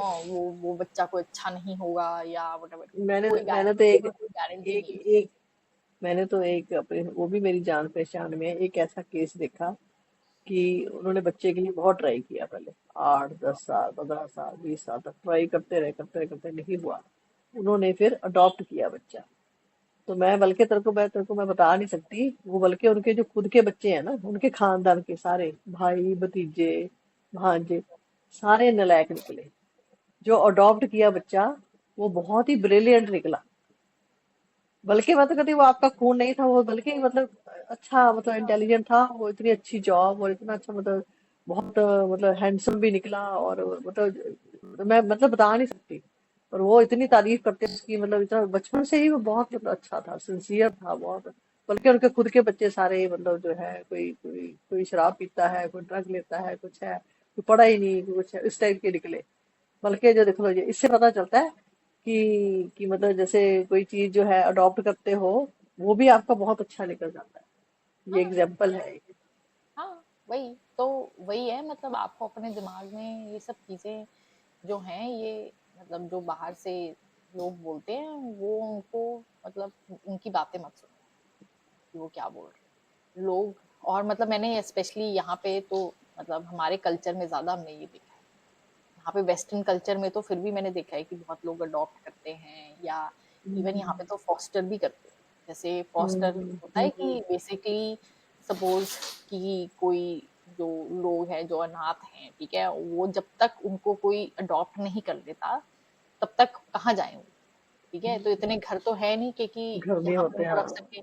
वो बच्चा को अच्छा नहीं होगा, या वट, मैंने कोई मैंने तो गारंटी, एक कोई गारंटी एक नहीं है। एक मैंने तो एक अपने, वो भी मेरी जान पहचान में एक ऐसा केस देखा कि उन्होंने बच्चे के लिए बहुत ट्राई किया पहले। 8 10 साल 15 साल 20 साल तक ट्राई करते रहे नहीं हुआ। उन्होंने फिर अडॉप्ट किया बच्चा। तो मैं बल्कि तेरे को मैं बता नहीं सकती, वो बल्कि उनके जो खुद के बच्चे हैं ना, उनके खानदान के सारे भाई भतीजे भांजे सारे नालायक निकले। जो अडॉप्ट किया बच्चा वो बहुत ही ब्रिलियंट निकला। बल्कि मैं तो कहती हूँ वो आपका खून नहीं था, वो बल्कि मतलब अच्छा, मतलब इंटेलिजेंट था वो, इतनी अच्छी जॉब और इतना अच्छा, मतलब बहुत मतलब हैंडसम भी निकला। और मतलब मैं मतलब बता नहीं सकती। और वो इतनी तारीफ करते हैं उसकी, मतलब इतना बचपन से ही वो बहुत मतलब अच्छा था, सिंसियर था बहुत। बल्कि उनके खुद के बच्चे सारे मतलब जो है, कोई कोई कोई शराब पीता है, कोई ड्रग लेता है, कुछ है, कोई पढ़ा ही नहीं, कुछ है, इस टाइप के निकले। बल्कि जो देख लो, ये इससे पता चलता है कि मतलब जैसे कोई चीज जो है अडॉप्ट करते हो, वो भी आपका बहुत अच्छा निकल जाता है। ये हाँ एग्जाम्पल है। हाँ, वही तो, वही है, मतलब आपको अपने दिमाग में ये सब चीजें जो हैं, ये मतलब जो बाहर से लोग बोलते हैं, वो उनको मतलब उनकी बातें मत सुनो कि वो क्या बोल रहे हैं लोग। और मतलब मैंने स्पेशली यहाँ पे तो मतलब हमारे कल्चर में ज्यादा हमने ये देखा है, यहाँ पे वेस्टर्न कल्चर में तो फिर भी मैंने देखा है कि बहुत लोग अडॉप्ट करते हैं, या इवन यहाँ पे तो फॉस्टर भी करते हैं। जैसे फॉस्टर होता है कि बेसिकली सपोज कि कोई जो लोग हैं जो अनाथ हैं, ठीक है, वो जब तक उनको कोई अडॉप्ट नहीं कर लेता, तब तक कहाँ जाए वो, ठीक है, तो इतने घर तो है नहीं कि घर नहीं यहाँ पे होते उनको हैं। रख सके।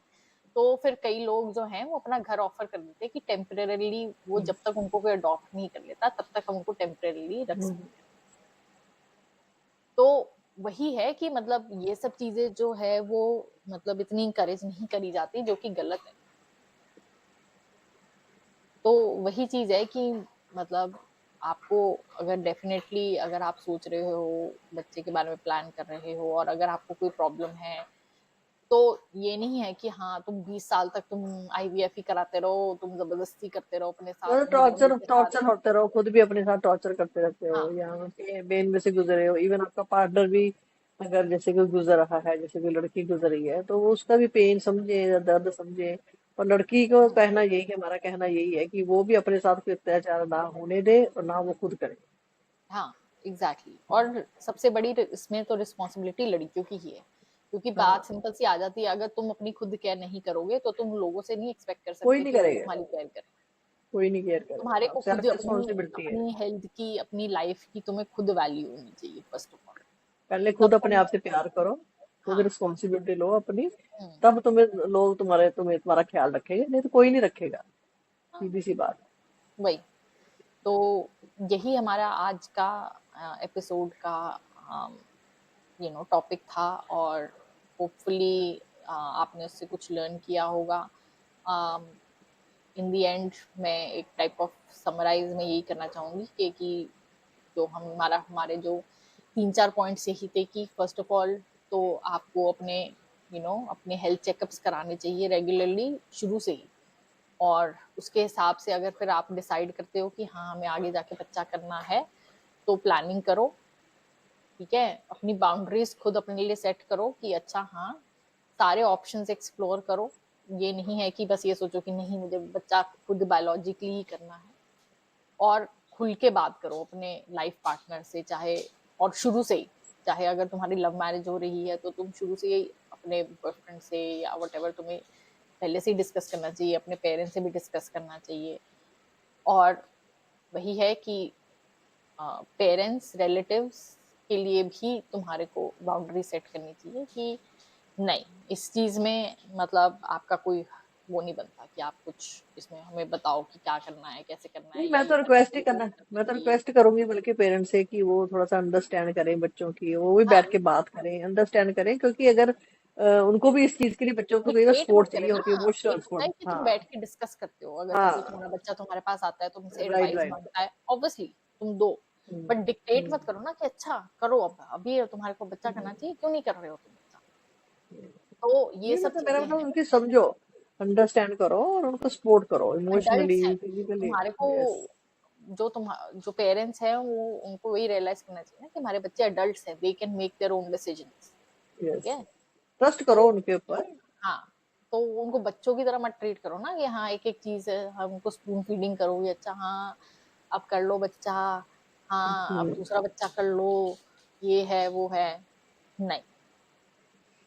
तो फिर कई लोग जो हैं वो अपना घर ऑफर कर देते हैं कि टेम्परेरीली, वो जब तक उनको कोई अडॉप्ट नहीं कर लेता तब तक हम उनको टेम्परेरीली रख सकते हैं। तो वही है कि मतलब ये सब चीजें जो है वो मतलब इतनी इंकरेज नहीं करी जाती, जो कि गलत है। तो वही चीज है कि मतलब आपको, अगर डेफिनेटली अगर आप सोच रहे हो, बच्चे के बारे में प्लान कर रहे हो, और अगर आपको कोई प्रॉब्लम है, तो ये नहीं है कि हाँ तुम 20 साल तक तुम आईवीएफ ही कराते रहो, तुम जबरदस्ती करते रहो अपने साथ, मतलब अपनी बॉडी टॉर्चर के साथ। टॉर्चर होते रहो, खुद भी अपने साथ टॉर्चर करते रहते हो, हाँ या पेन में से गुजरे हो, इवन आपका पार्टनर भी अगर जैसे कोई गुजर रहा है, जैसे कोई लड़की गुजर रही है, तो वो उसका भी पेन समझे या दर्द समझे। और लड़की को कहना यही है, हमारा कहना यही है कि वो भी अपने साथ कोई अत्याचार ना होने दे और ना वो खुद करे। हाँ एग्जैक्टली exactly. और सबसे बड़ी इसमें तो रिस्पॉन्सिबिलिटी लड़कियों की ही है, क्योंकि बात हाँ, सिंपल सी आ जाती है, अगर तुम अपनी खुद केयर नहीं करोगे तो तुम लोगों से नहीं एक्सपेक्ट कर कोई सकते नहीं कि वो करेगा, तुम्हारी केयर करें। कोई नहीं केयर तुम्हारे करेगा, को खुद सेल्फ अपनी रिस्पॉन्सिबिलिटी है। अपनी हेल्थ की, अपनी लाइफ की तुम्हें खुद वैल्यू होनी चाहिए फर्स्ट ऑफ ऑल। पहले खुद तब अपने तुम, आप से प्यार करो, खुद हाँ, रिस्पॉन्सिबिलिटी लो अपनी, हम्म, तब लोग तुम्हारा ख्याल रखेंगे, नहीं तो कोई नहीं रखेगा। हाँ, सीधी सी बात। वही। तो यही हमारा आज का एपिसोड का टॉपिक था, और होपफुली आपने उससे कुछ लर्न किया होगा। इन द एंड मैं एक टाइप ऑफ समराइज में यही करना चाहूंगी कि जो हमारे जो 3-4 पॉइंट्स यही थे कि फर्स्ट ऑफ ऑल तो आपको अपने अपने हेल्थ चेकअप्स कराने चाहिए रेगुलरली शुरू से ही। और उसके हिसाब से अगर फिर आप डिसाइड करते हो कि हाँ हमें आगे जाके बच्चा करना है, तो प्लानिंग करो, ठीक है, अपनी बाउंड्रीज खुद अपने लिए सेट करो कि अच्छा हाँ, सारे ऑप्शंस एक्सप्लोर करो। ये नहीं है कि बस ये सोचो कि नहीं मुझे बच्चा खुद बायोलॉजिकली ही करना है। और खुल के बात करो अपने लाइफ पार्टनर से, चाहे, और शुरू से ही, चाहे अगर तुम्हारी लव मैरिज हो रही है तो तुम शुरू से ही अपने बॉयफ्रेंड से या वट तुम्हें पहले से ही डिस्कस करना चाहिए, अपने पेरेंट्स से भी डिस्कस करना चाहिए। और वही है कि पेरेंट्स रिलेटिव्स के लिए भी तुम्हारे को बाउंड्री सेट करनी चाहिए कि नहीं, इस चीज में मतलब आपका कोई वो नहीं बनता कि आप कुछ इसमें हमें बताओ कि क्या करना है, कैसे करना नहीं, है, या ये करना चाहिए, वो करना मैं तो चाहिए। रिक्वेस्ट करूंगी बल्कि पेरेंट्स से कि वो थोड़ा सा अंडरस्टैंड करें बच्चों की, वो भी हाँ, बैठ के बात करें, अंडरस्टैंड करें, क्योंकि अगर उनको भी इस चीज के लिए, बच्चों को कई बार डिक्टेट मत सपोर्ट करे चाहिए ना। होती है, इमोशनल एक होता सपोर्ट। है कि तुम बैठ हाँ, के डिस्कस करते हो, अगर सपोज हाँ, तुम्हारा बच्चा तुम्हारे पास आता है, तुमसे राइट, एडवाइस राइट। मांगता है, ऑब्वियसली तुम दो। बट डिक्टेट मत करो ना कि अच्छा करो, अब अभी तुम्हारे को बच्चा करना चाहिए, क्यों नहीं कर रहे हो तुम बच्चा। तो ये नहीं, सब मतलब मेरा चीजें मतलब हैं। उनकी समझो, अंडरस्टैंड करो और उनको सपोर्ट करो इमोशनली, अडल्ट्स हैं, फिजिकली। तुम्हारे को यस, जो पेरेंट्स हैं वो, उनको वही रियलाइज करना चाहिए ना कि हमारे बच्चे अडल्ट्स हैं, they can make their own decisions. ठीक यस। है। ट्रस्ट तो करो उनके ऊपर। हाँ, तो उनको बच्चों की तरह मत ट्रीट करो ना कि हाँ एक एक चीज है, हम उनको स्पून फीडिंग करोगे, अच्छा हाँ अब कर लो बच्चा, हाँ अब हम्म, दूसरा बच्चा कर लो, ये है वो है, नहीं।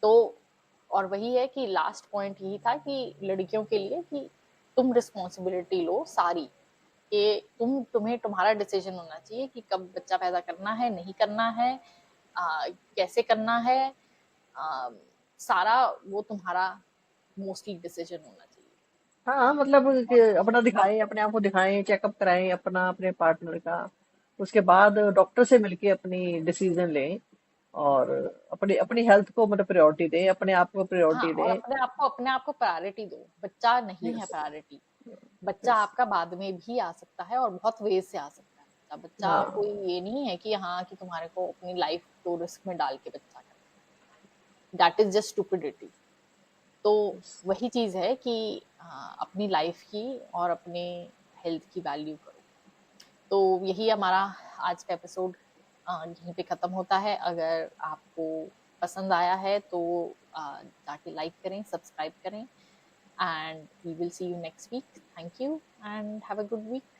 तो और वही है कि लास्ट पॉइंट यही था कि लड़कियों के लिए कि तुम रिस्पॉन्सिबिलिटी लो सारी, कि तुम्हें तुम्हारा डिसीजन होना चाहिए कि कब बच्चा पैदा करना है, नहीं करना है, कैसे करना है, आ, सारा वो तुम्हारा मोस्टली डिसीजन होना चाहिए। हाँ, मतलब कि और अपना दिखाएं, अपने आप को दिखाएं, चेकअप कराएं अपना, अपने पार्टनर का। उसके बाद डॉक्टर से मिलके अपनी डिसीजन लें, और अपनी अपनी हेल्थ को मतलब प्रायोरिटी दें, अपने आप को हाँ, प्रायोरिटी और दें। अपने आप को प्रायोरिटी दो, बच्चा नहीं है यस, प्रायोरिटी। बच्चा यस। आपका बाद में भी आ सकता है और बहुत वेज से आ सकता है। बच्चा बच्चा हाँ, कोई ये नहीं है कि हाँ कि तुम्हारे को अपनी लाइफ को रिस्क में डाल के बच्चा करना, दैट इज जस्ट स्टूपिडिटी। तो यस। वही चीज है कि अपनी लाइफ की और अपने हेल्थ की वैल्यू करो। तो यही हमारा आज का एपिसोड यहीं पे खत्म होता है। अगर आपको पसंद आया है तो जाके लाइक करें, सब्सक्राइब करें, and we will see you next week. Thank you and have a good week.